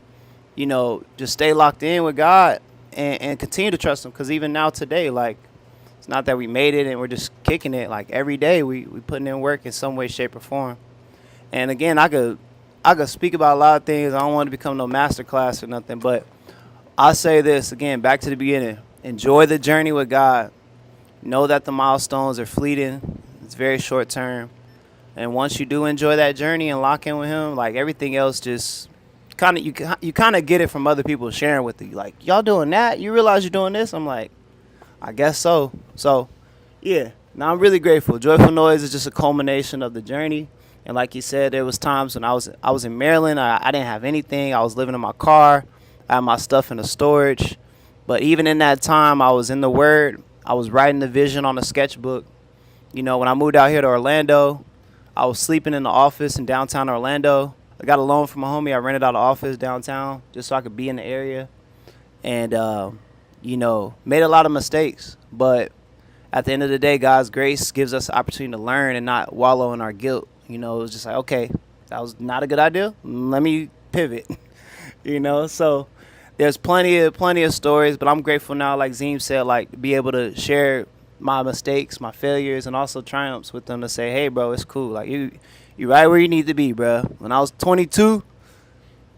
just stay locked in with God and continue to trust Him. Because even now today, like, it's not that we made it and we're just kicking it. Like, every day we putting in work in some way, shape, or form. And again, I could speak about a lot of things. I don't want to become no master class or nothing. But I'll say this, again, back to the beginning. Enjoy the journey with God. Know that the milestones are fleeting. It's very short term. And once you do enjoy that journey and lock in with Him, like everything else just kind of, you kind of get it from other people sharing with you. Like, y'all doing that? You realize you're doing this? I'm like, I guess so. So, yeah. Now I'm really grateful. Joyful Noise is just a culmination of the journey. And like you said, there was times when I was in Maryland. I didn't have anything. I was living in my car. I had my stuff in the storage. But even in that time, I was in the Word. I was writing the vision on a sketchbook. When I moved out here to Orlando, I was sleeping in the office in downtown Orlando. I got a loan from a homie. I rented out an office downtown just so I could be in the area. And, made a lot of mistakes. But at the end of the day, God's grace gives us the opportunity to learn and not wallow in our guilt. It was just like, okay, that was not a good idea. Let me pivot, so there's plenty of stories, but I'm grateful now, like Zeem said, like to be able to share my mistakes, my failures, and also triumphs with them to say, hey, bro, it's cool. Like you right where you need to be, bro. When I was 22,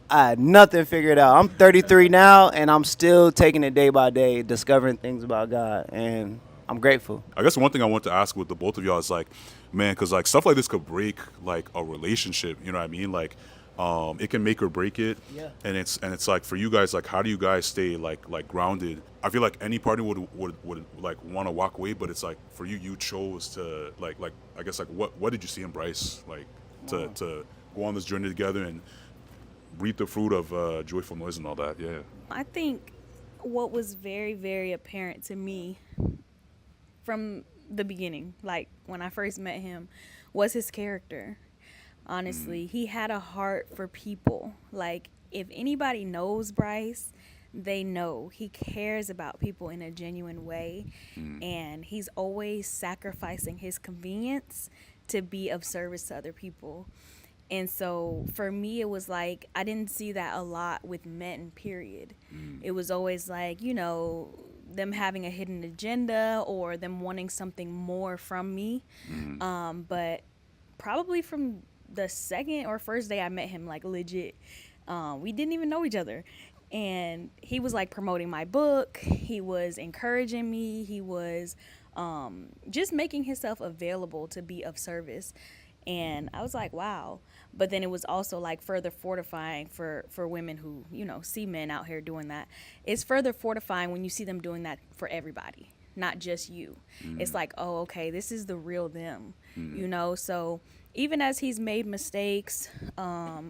I had nothing figured out. I'm 33 now, and I'm still taking it day by day, discovering things about God, and I'm grateful. I guess one thing I want to ask with the both of y'all is like, man, because like stuff like this could break like a relationship. You know what I mean? Like, it can make or break it. Yeah. And it's like for you guys, like how do you guys stay like grounded? I feel like any party would like want to walk away, but it's like for you chose to like I guess like what did you see in Bryce like to go on this journey together and reap the fruit of Joyful Noise and all that? Yeah. I think what was very, very apparent to me from the beginning, like when I first met him, was his character. Honestly, he had a heart for people. Like, if anybody knows Bryce, they know he cares about people in a genuine way. And he's always sacrificing his convenience to be of service to other people. And so for me, it was like, I didn't see that a lot with men, period. It was always like, them having a hidden agenda or them wanting something more from me. But probably from the second or first day I met him, like legit, we didn't even know each other. And he was like promoting my book. He was encouraging me. He was just making himself available to be of service. And I was like, wow. But then it was also like further fortifying for women who, you know, see men out here doing that. It's further fortifying when you see them doing that for everybody, not just you. It's like, oh, okay, this is the real them, you know? So even as he's made mistakes,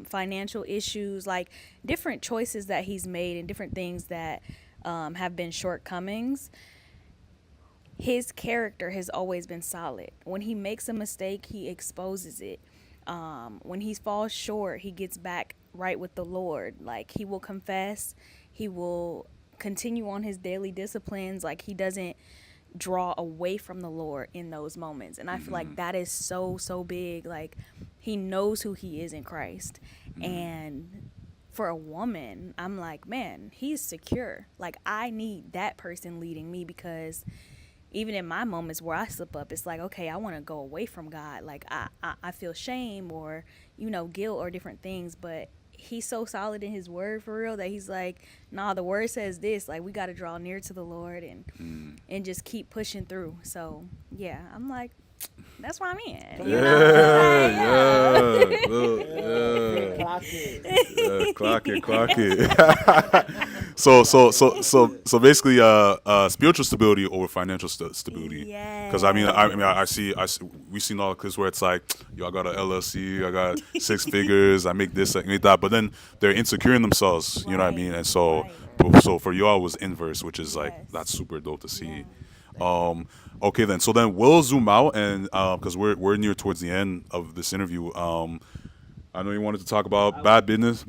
financial issues, like different choices that he's made and different things that have been shortcomings, his character has always been solid. When he makes a mistake, he exposes it. When he falls short, he gets back right with the Lord. Like, he will confess, he will continue on his daily disciplines. Like, he doesn't draw away from the Lord in those moments. And I feel like that is so, so big. Like, he knows who he is in Christ. And for a woman, I'm like, man, he's secure. Like, I need that person leading me, because even in my moments where I slip up, it's like, okay, I want to go away from God. Like, I feel shame or, you know, guilt or different things. But he's so solid in his word for real that he's like, nah, the word says this. Like, we got to draw near to the Lord and just keep pushing through. So, yeah, I'm like, that's where I'm in. You know? Clock it. So basically, spiritual stability over financial stability. Because I see, we've seen all the clips where it's like, yo, I got an LLC, I got 6 figures, I make this, I make that, but then they're insecure in themselves. You know what I mean? And so for y'all it was inverse, which is like, that's super dope to see. Okay, then. So then we'll zoom out, and because we're near towards the end of this interview. I know you wanted to talk about bad business.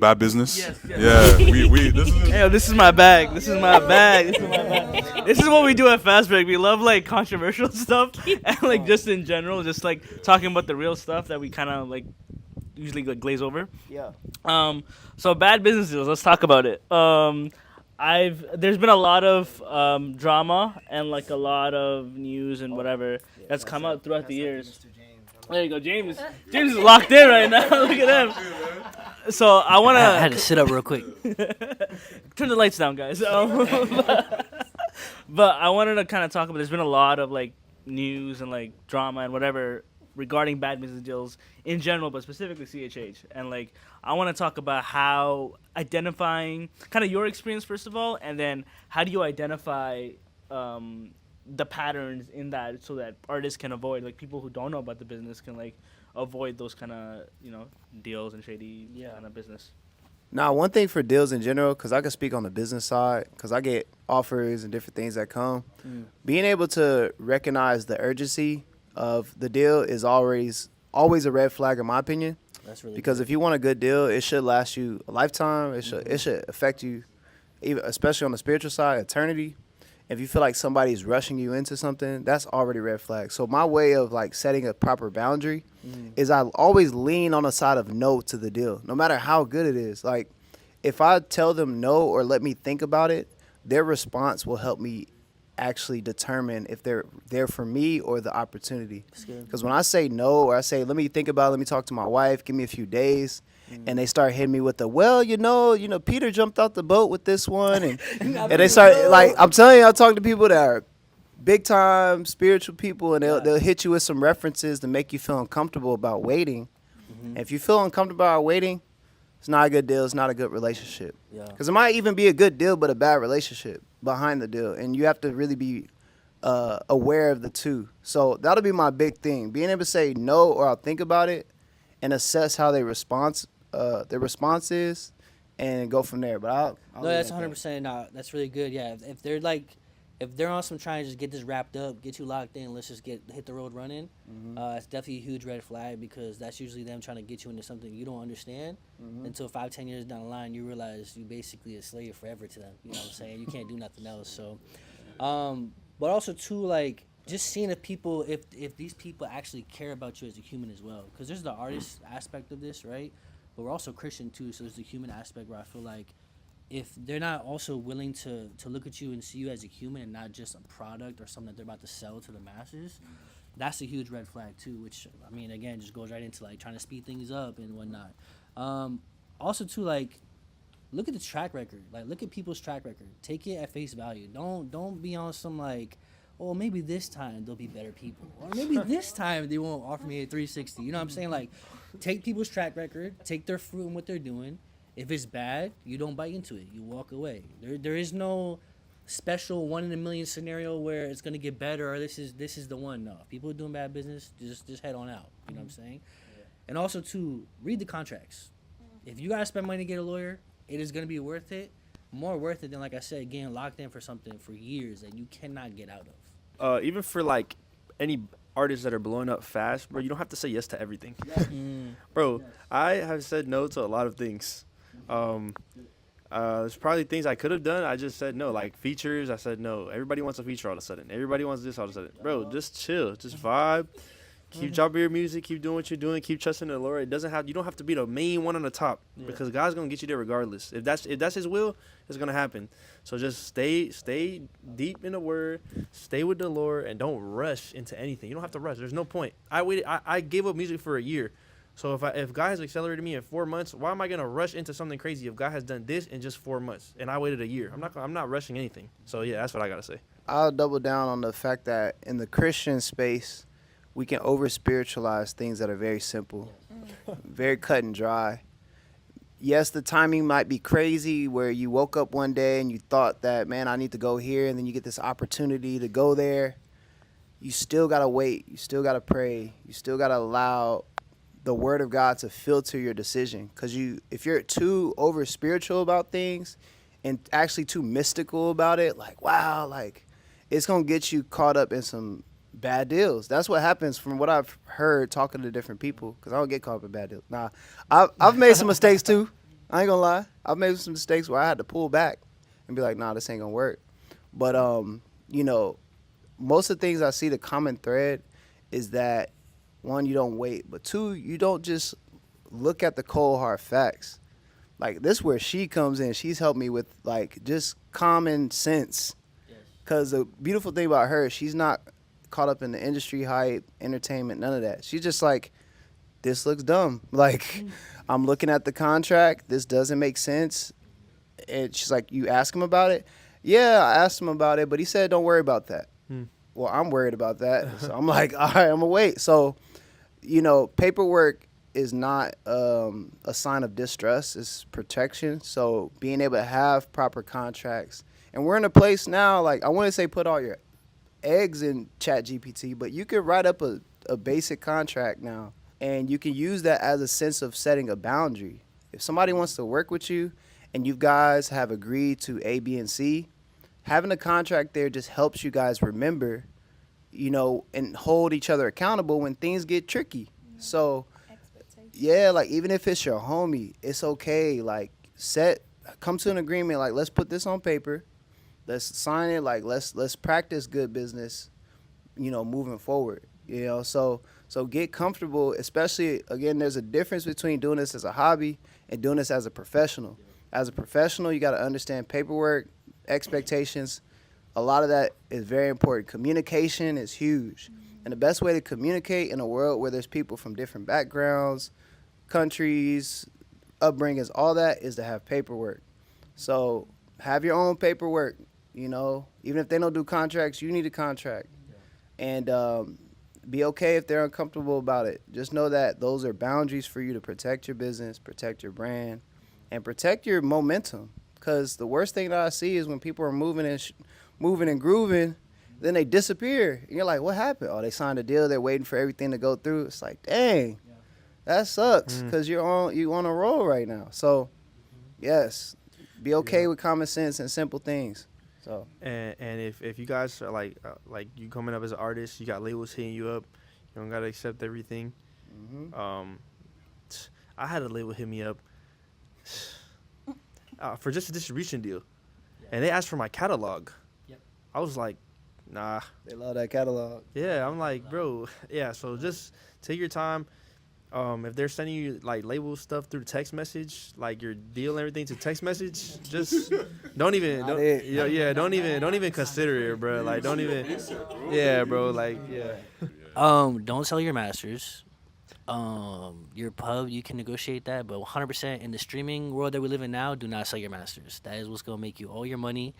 Yes. Yeah, This is my bag. This is my bag. This is what we do at Fazbreak. We love like controversial stuff and like just in general, just like talking about the real stuff that we kind of like usually like glaze over. Yeah. So bad business deals. Let's talk about it. There's been a lot of drama and like a lot of news and whatever that's come out throughout the years. There you go, James. James is locked in right now. Look at him. So I want I had to sit up real quick. turn the lights down, guys. But I wanted to kind of talk about. There's been a lot of like news and like drama and whatever regarding bad business deals in general, but specifically CHH. And like I want to talk about how identifying kind of your experience first of all, and then how do you identify the patterns in that so that artists can avoid, like people who don't know about the business can like avoid those kind of, you know, deals and shady kind of business. Now, one thing for deals in general, because I can speak on the business side, because I get offers and different things that come. Being able to recognize the urgency of the deal is always a red flag, in my opinion. That's really because good. if you want a good deal, it should last you a lifetime. It should affect you, even especially on the spiritual side, eternity. If you feel like somebody's rushing you into something, that's already red flag. So my way of like setting a proper boundary is I always lean on the side of no to the deal, no matter how good it is. Like if I tell them no or let me think about it, their response will help me actually determine if they're there for me or the opportunity. Because when I say no or I say, let me think about it, let me talk to my wife, give me a few days, and they start hitting me with the, well, you know, Peter jumped out the boat with this one. And they start, like, I'm telling you, I talk to people that are big time spiritual people, and they'll hit you with some references to make you feel uncomfortable about waiting. And if you feel uncomfortable about waiting, it's not a good deal. It's not a good relationship. Because it might even be a good deal, but a bad relationship behind the deal. And you have to really be aware of the two. So that'll be my big thing. Being able to say no or I'll think about it and assess how their response is and go from there. But I'll No, that's 100%. No, that's really good. Yeah, if they're on some trying to just get this wrapped up, get you locked in, let's just hit the road running. It's definitely a huge red flag because that's usually them trying to get you into something you don't understand. Until 5-10 years down the line, you realize you basically a slave forever to them. You know what I'm saying? You can't do nothing else. So, but also too, like just seeing if these people actually care about you as a human as well. Because there's the artist aspect of this, right? But we're also Christian too, so there's the human aspect where I feel like if they're not also willing to look at you and see you as a human and not just a product or something that they're about to sell to the masses, that's a huge red flag too, which, I mean, again, just goes right into like trying to speed things up and whatnot. Also too, like, look at the track record. Like, look at people's track record. Take it at face value. Don't be on some like, oh, maybe this time they'll be better people, or maybe this time they won't offer me a 360. You know what I'm saying? Like, take people's track record, take their fruit and what they're doing. If it's bad, you don't bite into it. You walk away. There is no special 1 in a million scenario where it's gonna get better or this is the one. No, if people are doing bad business, just head on out. You know what I'm saying? And also to read the contracts. If you gotta spend money to get a lawyer, it is gonna be worth it. More worth it than, like I said, getting locked in for something for years that you cannot get out of. Even for like any artists that are blowing up fast, bro, you don't have to say yes to everything. Bro, I have said no to a lot of things. There's probably things I could have done. I just said no. Like features, I said no. Everybody wants a feature all of a sudden. Everybody wants this all of a sudden. Bro, just chill. Just vibe. Keep dropping your music. Keep doing what you're doing. Keep trusting the Lord. You don't have to be the main one on the top because God's gonna get you there regardless. If that's His will, it's gonna happen. So just stay deep in the Word. Stay with the Lord and don't rush into anything. You don't have to rush. There's no point. I gave up music for a year. So if God has accelerated me in 4 months, why am I gonna rush into something crazy if God has done this in just 4 months and I waited a year? I'm not rushing anything. So yeah, that's what I gotta say. I'll double down on the fact that in the Christian space, we can over spiritualize things that are very simple, very cut and dry. Yes, the timing might be crazy where you woke up one day and you thought that, man, I need to go here, and then you get this opportunity to go there. You still gotta wait. You still gotta pray. You still gotta allow the Word of God to filter your decision. Because if you're too over spiritual about things and actually too mystical about it, like, wow, like, it's gonna get you caught up in some bad deals. That's what happens from what I've heard talking to different people, because I don't get caught up in bad deals. Nah, I've made some mistakes too. I ain't gonna lie. I've made some mistakes where I had to pull back and be like, nah, this ain't gonna work. But, most of the things I see, the common thread is that, one, you don't wait, but two, you don't just look at the cold hard facts. Like, this is where she comes in. She's helped me with, like, just common sense. Because the beautiful thing about her, she's not caught up in the industry hype, entertainment, none of that. She's just like, this looks dumb. Like, I'm looking at the contract. This doesn't make sense. And she's like, you ask him about it? Yeah, I asked him about it, but he said, don't worry about that. Well, I'm worried about that. So I'm like, all right, I'm going to wait. So, paperwork is not a sign of distrust. It's protection. So being able to have proper contracts. And we're in a place now, like, I want to say put all your eggs in ChatGPT, but you can write up a basic contract now, and you can use that as a sense of setting a boundary. If somebody wants to work with you and you guys have agreed to A, B, and C, having a contract there just helps you guys remember, and hold each other accountable when things get tricky. So, yeah, like, even if it's your homie, it's okay. Like, come to an agreement. Like, let's put this on paper. Let's sign it. Like, let's practice good business, moving forward. So get comfortable, especially, again, there's a difference between doing this as a hobby and doing this as a professional. As a professional, you got to understand paperwork, expectations. A lot of that is very important. Communication is huge. And the best way to communicate in a world where there's people from different backgrounds, countries, upbringings, all that, is to have paperwork. So have your own paperwork, even if they don't do contracts, you need a contract. And be okay if they're uncomfortable about it. Just know that those are boundaries for you to protect your business, protect your brand, and protect your momentum. Because the worst thing that I see is when people are moving and grooving, then they disappear. And you're like, what happened? Oh, they signed a deal. They're waiting for everything to go through. It's like, dang, that sucks, because you on a roll right now. So, yes, be okay with common sense and simple things. So and if you guys are like you coming up as an artist, you got labels hitting you up, you don't gotta accept everything. I had a label hit me up for just a distribution deal, and they asked for my catalog. I was like, nah. They love that catalog. Yeah, I'm like, bro. Yeah, so just take your time. If they're sending you like label stuff through text message, like your deal and everything to text message, just don't even consider it, bro. Like don't even, yeah, bro. Like yeah. Don't sell your masters. Your pub, you can negotiate that, but 100% in the streaming world that we live in now, do not sell your masters. That is what's gonna make you all your money.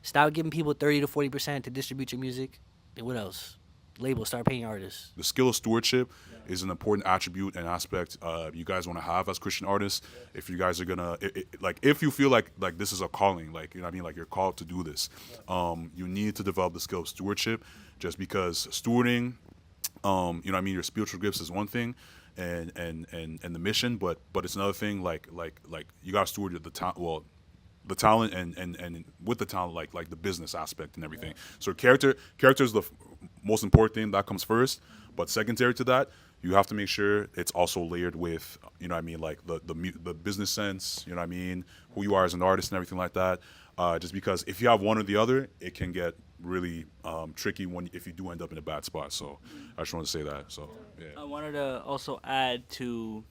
Stop giving people 30 to 40% to distribute your music. And what else? Labels start paying artists. The skill of stewardship is an important attribute and aspect you guys want to have as Christian artists. If you guys are gonna like, if you feel like this is a calling, like, you know what I mean, like you're called to do this, you need to develop the skill of stewardship. Just because stewarding, you know what I mean, your spiritual gifts is one thing, and the mission, but it's another thing. Like you got to steward the talent. Well, the talent and with the talent, like the business aspect and everything. So character is the most important thing that comes first, but secondary to that, you have to make sure it's also layered with, you know what I mean, like the business sense, you know what I mean, who you are as an artist and everything like that. Just because if you have one or the other, it can get really tricky if you do end up in a bad spot. So I just want to say that. So yeah. I wanted to also add to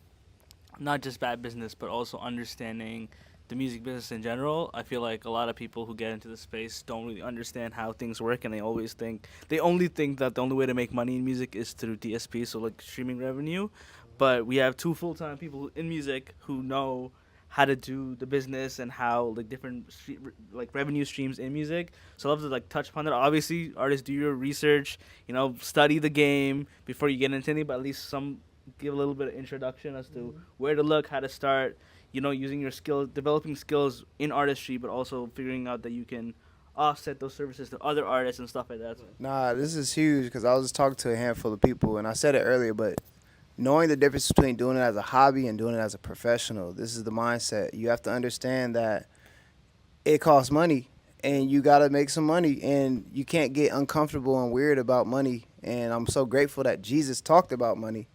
not just bad business, but also understanding the music business in general. I feel like a lot of people who get into the space don't really understand how things work, and they only think that the only way to make money in music is through DSP, so like streaming revenue. But we have 2 full-time people in music who know how to do the business and how like different like revenue streams in music. So I love to like touch upon that. Obviously, artists, do your research, study the game before you get into anything, but at least give a little bit of introduction as to where to look, how to start, using your skills, developing skills in artistry, but also figuring out that you can offset those services to other artists and stuff like that. Nah, this is huge because I was just talking to a handful of people, and I said it earlier, but knowing the difference between doing it as a hobby and doing it as a professional, this is the mindset. You have to understand that it costs money, and you got to make some money, and you can't get uncomfortable and weird about money. And I'm so grateful that Jesus talked about money,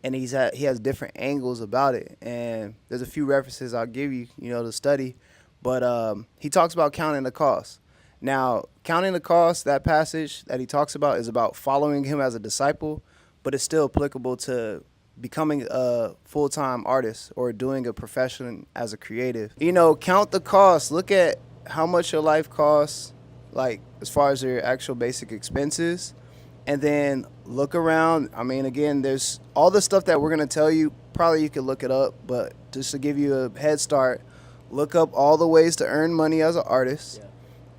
and he has different angles about it. And there's a few references I'll give you, to study. But he talks about counting the cost. Now, counting the cost, that passage that he talks about is about following him as a disciple, but it's still applicable to becoming a full-time artist or doing a profession as a creative. Count the cost. Look at how much your life costs, like as far as your actual basic expenses, and then look around. I mean, again, there's all the stuff that we're going to tell you. Probably you could look it up, but just to give you a head start, look up all the ways to earn money as an artist.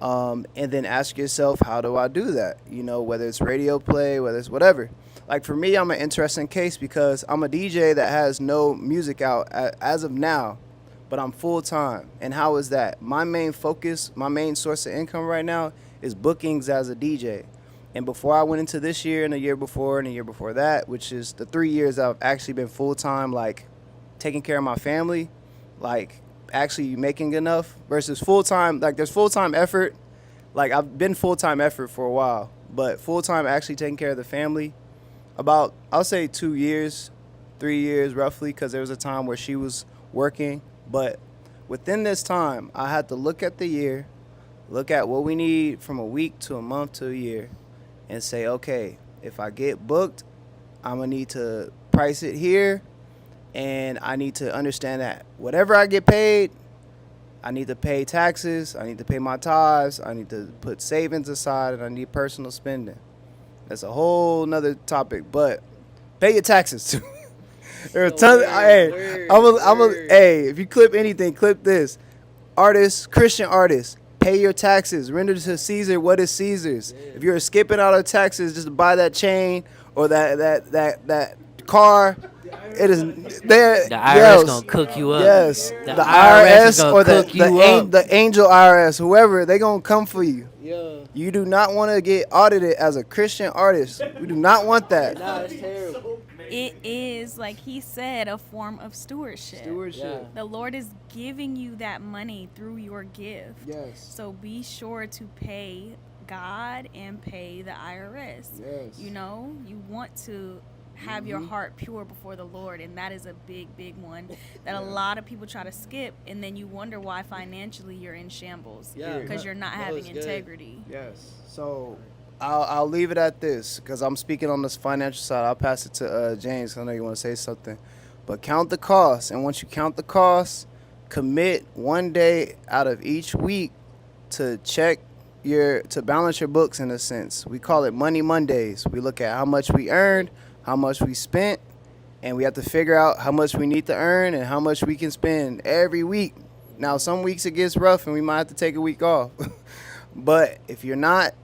And then ask yourself, how do I do that? Whether it's radio play, whether it's whatever. Like for me, I'm an interesting case because I'm a DJ that has no music out as of now, but I'm full time. And how is that? My main focus, my main source of income right now is bookings as a DJ. And before I went into this year and the year before and the year before that, which is the 3 years I've actually been full time, like taking care of my family, like actually making enough versus full time. Like there's full time effort. Like I've been full time effort for a while, but full time actually taking care of the family, about I'll say 2 years, 3 years roughly, because there was a time where she was working. But within this time, I had to look at the year, look at what we need from a week to a month to a year, and say, okay, if I get booked, I'm gonna need to price it here. And I need to understand that whatever I get paid, I need to pay taxes, I need to pay my tithes, I need to put savings aside, and I need personal spending. That's a whole nother topic, but pay your taxes too. There are tons. Hey, if you clip anything, clip this. Artists, Christian artists, pay your taxes. Render to Caesar what is Caesar's. Yeah. If you're skipping out of taxes just to buy that chain or that car, it is there. The IRS gonna cook you up. Yes, the IRS or the angel IRS, whoever, they gonna come for you. Yeah. You do not want to get audited as a Christian artist. We do not want that. Nah, it's terrible. It is, like he said, a form of stewardship. Yeah. The Lord is giving you that money through your gift. Yes. So be sure to pay God and pay the IRS. Yes. You want to have your heart pure before the Lord, and that is a big one that a lot of people try to skip, and then you wonder why financially you're in shambles. Yeah. Because you're not having integrity. Yes. So I'll leave it at this because I'm speaking on this financial side. I'll pass it to James. I know you want to say something. But count the costs. And once you count the costs, commit one day out of each week to to balance your books in a sense. We call it Money Mondays. We look at how much we earned, how much we spent, and we have to figure out how much we need to earn and how much we can spend every week. Now, some weeks it gets rough and we might have to take a week off. But if you're not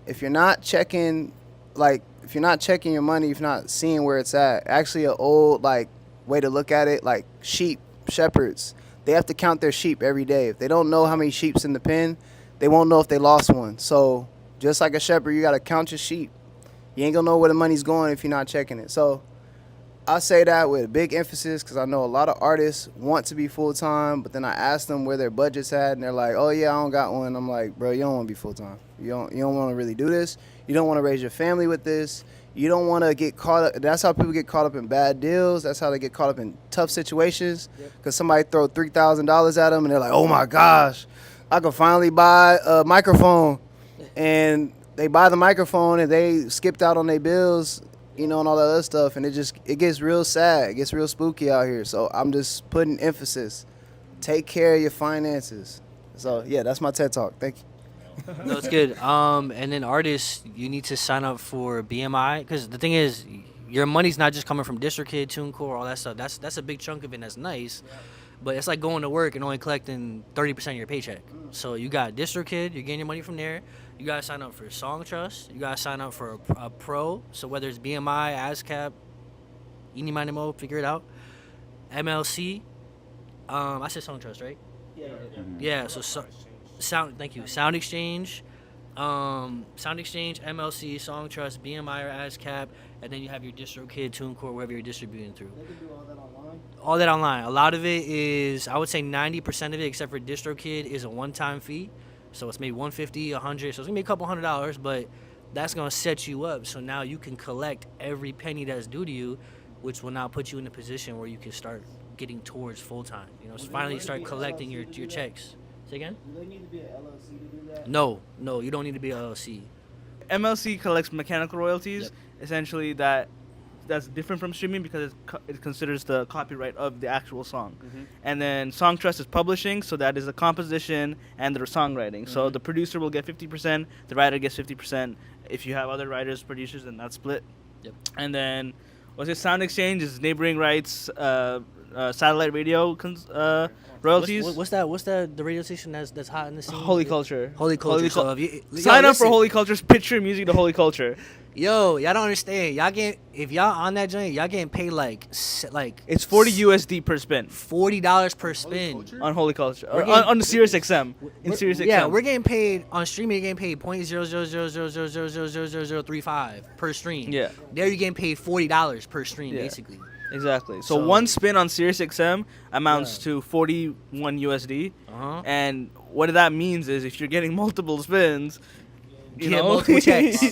checking like if you're not checking your money, if you're not seeing where it's at, actually an old like way to look at it, like shepherds, they have to count their sheep every day. If they don't know how many sheep's in the pen, they won't know if they lost one. So just like a shepherd, you got to count your sheep. You ain't gonna know where the money's going if you're not checking it. So I say that with a big emphasis because I know a lot of artists want to be full-time, but then I ask them where their budget's at, and they're like, oh, yeah, I don't got one. I'm like, bro, you don't want to be full-time. You don't want to really do this. You don't want to raise your family with this. You don't want to get caught up. That's how people get caught up in bad deals. That's how they get caught up in tough situations because somebody throw $3,000 at them, and they're like, oh, my gosh, I can finally buy a microphone. And they buy the microphone, and they skipped out on their bills, you know, and all that other stuff, and it gets real sad. It gets real spooky out here. So I'm just putting emphasis. Take care of your finances. So, yeah, that's my TED Talk. Thank you. No, it's good. And then artists, you need to sign up for BMI because the thing is, your money's not just coming from DistroKid, TuneCore, all that stuff. That's a big chunk of it. And that's nice, but it's like going to work and only collecting 30% of your paycheck. So you got DistroKid, you're getting your money from there. You gotta sign up for Song Trust. You gotta sign up for a pro. So whether it's BMI, ASCAP, Eeny Miny Mo, figure it out. MLC. I said Song Trust, right? Yeah. So Sound. Thank you. Sound Exchange, MLC, Song Trust, BMI or ASCAP, and then you have your DistroKid, TuneCore, wherever you're distributing through. They can do all that online? All that online. A lot of it is, I would say 90% of it, except for DistroKid, is a one-time fee. So it's maybe $150, $100. So it's gonna be a couple $100, but that's gonna set you up. So now you can collect every penny that's due to you, which will now put you in a position where you can start getting towards full time. You know, so finally start collecting your checks. Say again? Do they need to be an LLC to do that? No, you don't need to be an LLC. MLC collects mechanical royalties, Yep. essentially that's different from streaming because it considers the copyright of the actual song. And then Song Trust is publishing, so that is the composition and the songwriting. So the producer will get 50%, the writer gets 50%. If you have other writers, producers, then that's split. Yep. And then Sound Exchange is neighboring rights, satellite radio royalties. What's that? The radio station that's hot in the scene. Holy Culture. Holy Culture. So Sign up for Holy Culture's Picture Music to Holy Culture. Yo, y'all don't understand. If y'all on that joint, y'all getting paid like It's 40 USD per spin $40 per spin on Holy Culture. We're On the Sirius XM. In Sirius XM. Yeah, we're getting paid on streaming. You're getting paid .00000000035 per stream. Yeah. There you're getting paid $40 per stream, Yeah. basically. Exactly. So one spin on Sirius XM amounts to 41 USD. And what that means is if you're getting multiple spins, you Get know, multiple checks.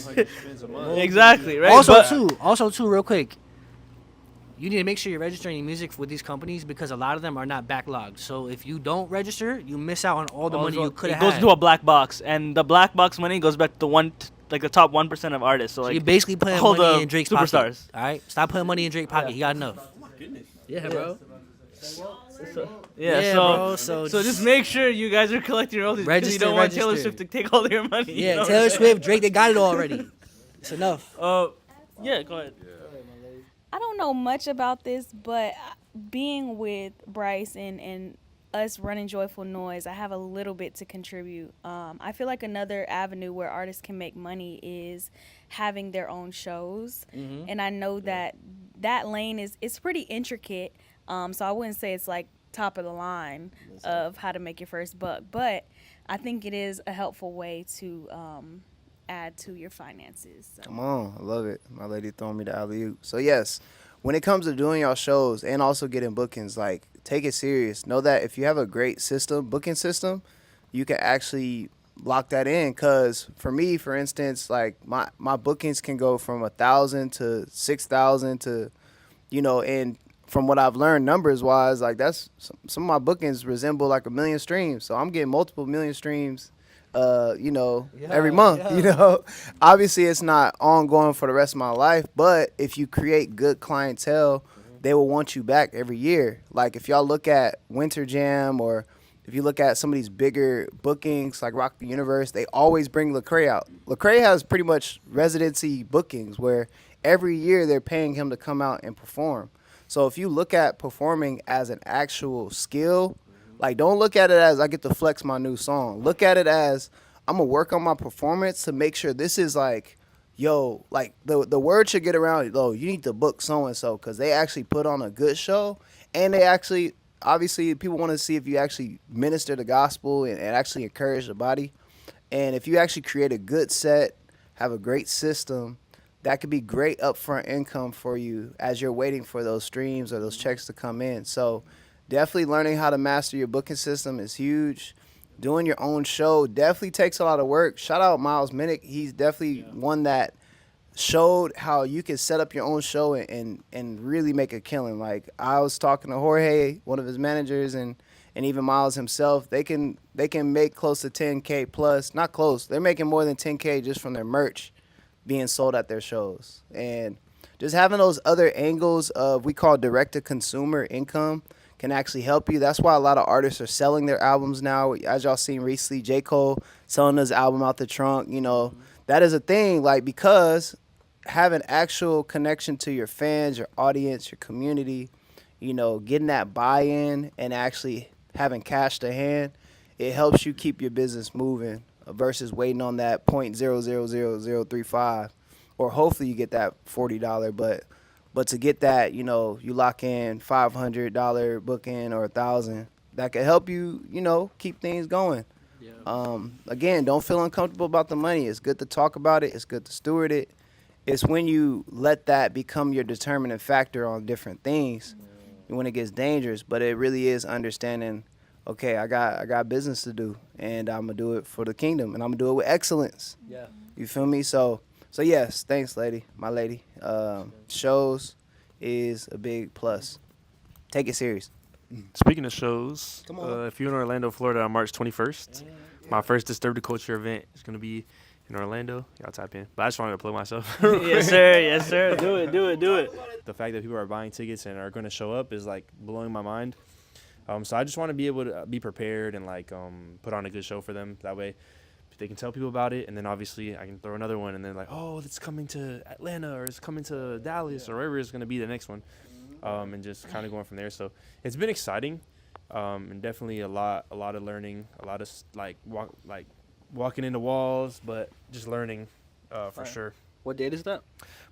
Exactly, right? Also too, real quick, you need to make sure you're registering your music with these companies because a lot of them are not backlogged. So if you don't register, you miss out on all the money you could have had. It goes into a black box, and the black box money goes back to the top 1% of artists. So like you're basically putting all money the in Drake's superstars. pocket. All right, stop putting money in Drake's pocket. He got enough. Yeah, bro. Yeah, so just make sure you guys are collecting your royalties because you don't want Taylor Swift to take all your money. Yeah, you know? Taylor Swift, Drake, they got it already. It's enough. Yeah, go ahead. I don't know much about this, but being with Bryce and us running Joyful Noise, I have a little bit to contribute. I feel like another avenue where artists can make money is having their own shows. And I know that lane is pretty intricate. So I wouldn't say it's like top of the line of how to make your first buck, but I think it is a helpful way to add to your finances. So. Come on, I love it. My lady throwing me the alley-oop. So yes, when it comes to doing y'all shows and also getting bookings, like take it serious. Know that if you have a great booking system, you can actually lock that in. Cause for me, for instance, like my bookings can go from 1,000 to 6,000 to, you know, and from what I've learned numbers wise, like that's some of my bookings resemble like 1 million streams. So I'm getting multiple million streams, you know, every month, you know. Obviously it's not ongoing for the rest of my life, but if you create good clientele, they will want you back every year. Like if y'all look at Winter Jam or if you look at some of these bigger bookings like Rock the Universe, they always bring Lecrae out. Lecrae has pretty much residency bookings where every year they're paying him to come out and perform. So if you look at performing as an actual skill, like don't look at it as I get to flex my new song. Look at it as I'm going to work on my performance to make sure this is like yo, like the word should get around, yo, you need to book so and so because they actually put on a good show, and they actually obviously people want to see if you actually minister the gospel and actually encourage the body, and if you actually create a good set, have a great system, that could be great upfront income for you as you're waiting for those streams or those checks to come in. So definitely learning how to master your booking system is huge. Doing your own show definitely takes a lot of work. Shout out Miles Minnick. He's definitely one that showed how you can set up your own show and really make a killing. Like I was talking to Jorge, one of his managers, and even Miles himself. They can make close to 10K plus. Not close. They're making more than 10K just from their merch being sold at their shows. And just having those other angles of we call direct to consumer income can actually help you. That's why a lot of artists are selling their albums now. As y'all seen recently, J. Cole selling his album out the trunk. You know, that is a thing, like, because having actual connection to your fans, your audience, your community, you know, getting that buy-in and actually having cash to hand, it helps you keep your business moving versus waiting on that 0.000035, or hopefully you get that $40, but to get that, you know, you lock in $500 booking or $1,000, that could help you, you know, keep things going. Again, don't feel uncomfortable about the money. It's good to talk about it. It's good to steward it. It's when you let that become your determining factor on different things when it gets dangerous. But it really is understanding, okay, I got business to do, and I'm gonna do it for the kingdom, and I'm gonna do it with excellence. Yeah. You feel me? So yes, thanks, my lady. Shows is a big plus. Take it serious. Speaking of shows, Come on. if you're in Orlando, Florida on March 21st, my first Disturb the Culture event is going to be in Orlando. Y'all type in. But I just wanted to plug myself. Yes, sir. Yes, sir. Do it. Do it. Do it. The fact that people are buying tickets and are going to show up is like blowing my mind. So I just want to be able to be prepared and like put on a good show for them. That way they can tell people about it, and then obviously I can throw another one, and then like, oh, it's coming to Atlanta, or it's coming to Dallas, or wherever it's going to be the next one, and just kind of going from there. So it's been exciting, and definitely a lot of learning, a lot of walking into walls, but just learning for sure. What date is that?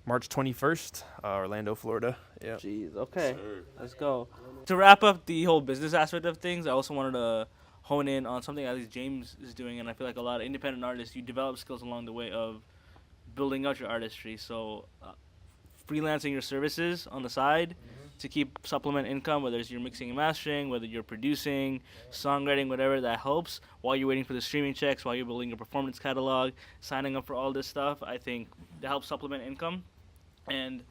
March 21st, Orlando, Florida. Yeah. Jeez. Okay. Let's go. To wrap up the whole business aspect of things, I also wanted to hone in on something at least James is doing, and I feel like a lot of independent artists, you develop skills along the way of building out your artistry. So freelancing your services on the side to keep supplement income, whether it's you're mixing and mastering, whether you're producing, songwriting, whatever, that helps while you're waiting for the streaming checks, while you're building your performance catalog, signing up for all this stuff. I think that helps supplement income. And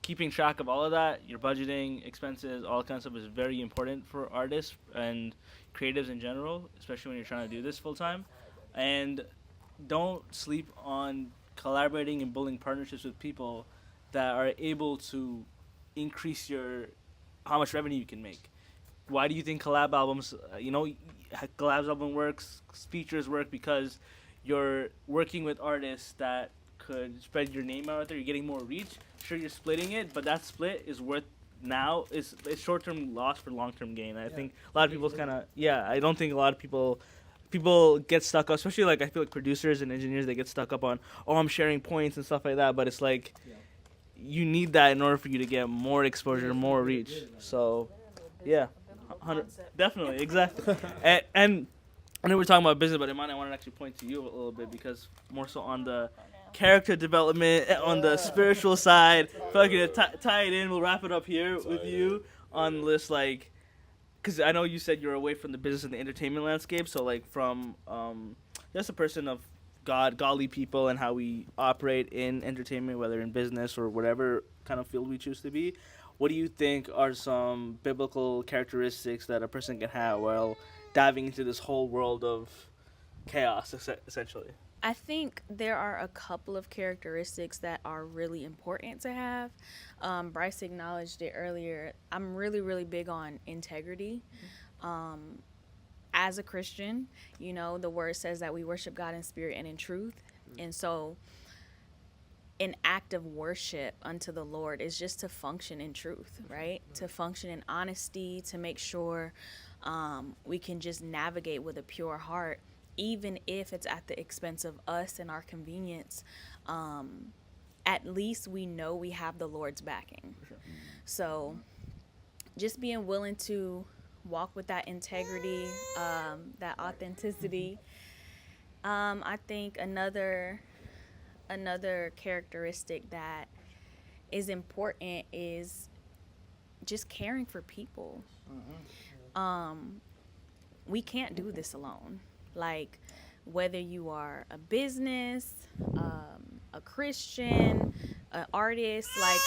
keeping track of all of that, your budgeting, expenses, all that kind of stuff is very important for artists and creatives in general, especially when you're trying to do this full time. And don't sleep on collaborating and building partnerships with people that are able to increase how much revenue you can make. Why do you think collab albums, collab album works, features work? Because you're working with artists that could spread your name out there. You're getting more reach. Sure, you're splitting it, but that split is worth now. It's short-term loss for long-term gain. I think a lot of people's I don't think a lot of people get stuck up, especially like I feel like producers and engineers, they get stuck up on, oh, I'm sharing points and stuff like that, but it's like you need that in order for you to get more exposure, more reach. So, yeah, 100, definitely, exactly. and I know we're talking about business, but Iman, I wanted to actually point to you a little bit because more so on the character development, on the spiritual side. I feel like you tie it in. We'll wrap it up here with you on this, like, because I know you said you're away from the business and the entertainment landscape. So, like, from just a person of God, godly people, and how we operate in entertainment, whether in business or whatever kind of field we choose to be. What do you think are some biblical characteristics that a person can have while diving into this whole world of chaos, essentially? I think there are a couple of characteristics that are really important to have. Bryce acknowledged it earlier. I'm really, really big on integrity. As a Christian, the word says that we worship God in spirit and in truth. And so an act of worship unto the Lord is just to function in truth, right? To function in honesty, to make sure we can just navigate with a pure heart, even if it's at the expense of us and our convenience. at least we know we have the Lord's backing. So just being willing to walk with that integrity, that authenticity. I think another characteristic that is important is just caring for people. We can't do this alone. Like, whether you are a business, a Christian, an artist, like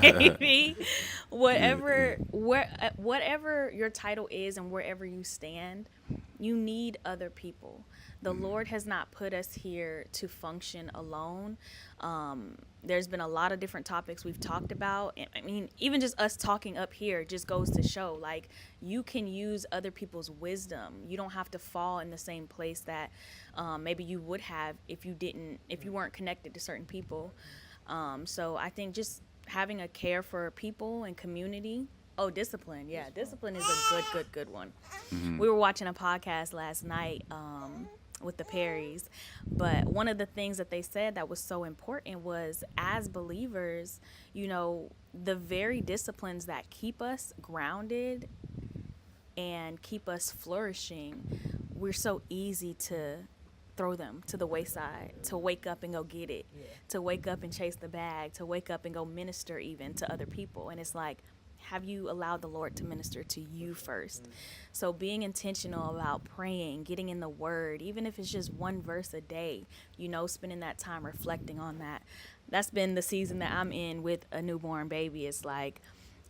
maybe whatever your title is and wherever you stand, you need other people. The Lord has not put us here to function alone. There's been a lot of different topics we've talked about. I mean, even just us talking up here just goes to show, like, you can use other people's wisdom. You don't have to fall in the same place that maybe you would have if you weren't connected to certain people. So I think just having a care for people and community. Oh, discipline. Yeah, discipline is a good one. We were watching a podcast last night with the Perrys, but one of the things that they said that was so important was, as believers, you know, the very disciplines that keep us grounded and keep us flourishing, we're so easy to throw them to the wayside, to wake up and go get it, to wake up and chase the bag, to wake up and go minister even to other people. And it's like, have you allowed the Lord to minister to you first? So being intentional about praying, getting in the Word, even if it's just one verse a day, you know, spending that time reflecting on that. That's been the season that I'm in with a newborn baby. It's like,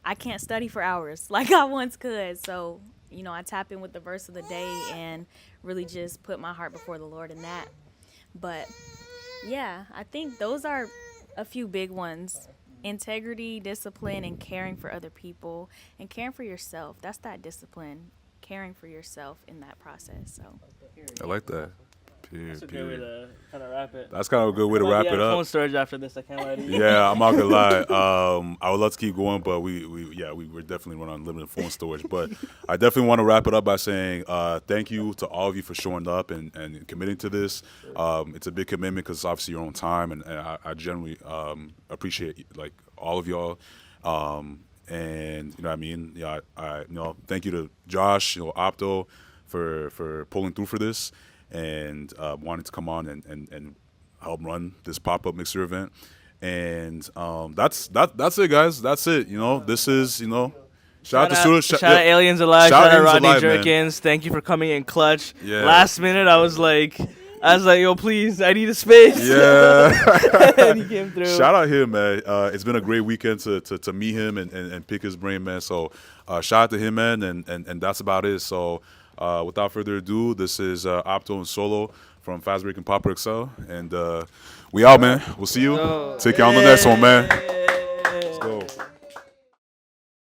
I can't study for hours like I once could. So, you know, I tap in with the verse of the day and really just put my heart before the Lord in that. But yeah, I think those are a few big ones. Integrity, discipline, and caring for other people, and caring for yourself. That's that discipline, caring for yourself in that process. So I like that. That's a good way to kind of wrap it. That's kind of a good way to wrap it up. Phone storage after this, I can't lie to you. Yeah, I'm not gonna lie. I would love to keep going, but we're definitely running on limited phone storage. But I definitely want to wrap it up by saying thank you to all of you for showing up and committing to this. It's a big commitment because it's obviously your own time, and I generally appreciate like all of y'all. And you know what I mean? Yeah, I thank you to Josh, Opto, for pulling through for this and wanting to come on and help run this pop-up mixer event. And that's it, guys. That's it. This is, shout out to Studio. Shout out Aliens Alive. Shout out Rodney Alive, Jerkins. Man. Thank you for coming in clutch. Yeah. Last minute, I was like, yo, please, I need a space. Yeah. And he came through. Shout out him, man. It's been a great weekend to meet him and pick his brain, man. So shout out to him, man. And that's about it. So without further ado, this is Opto and Solo from Fazbreak and ProperXL. And we out, man. We'll see you. Take care on the next one, man.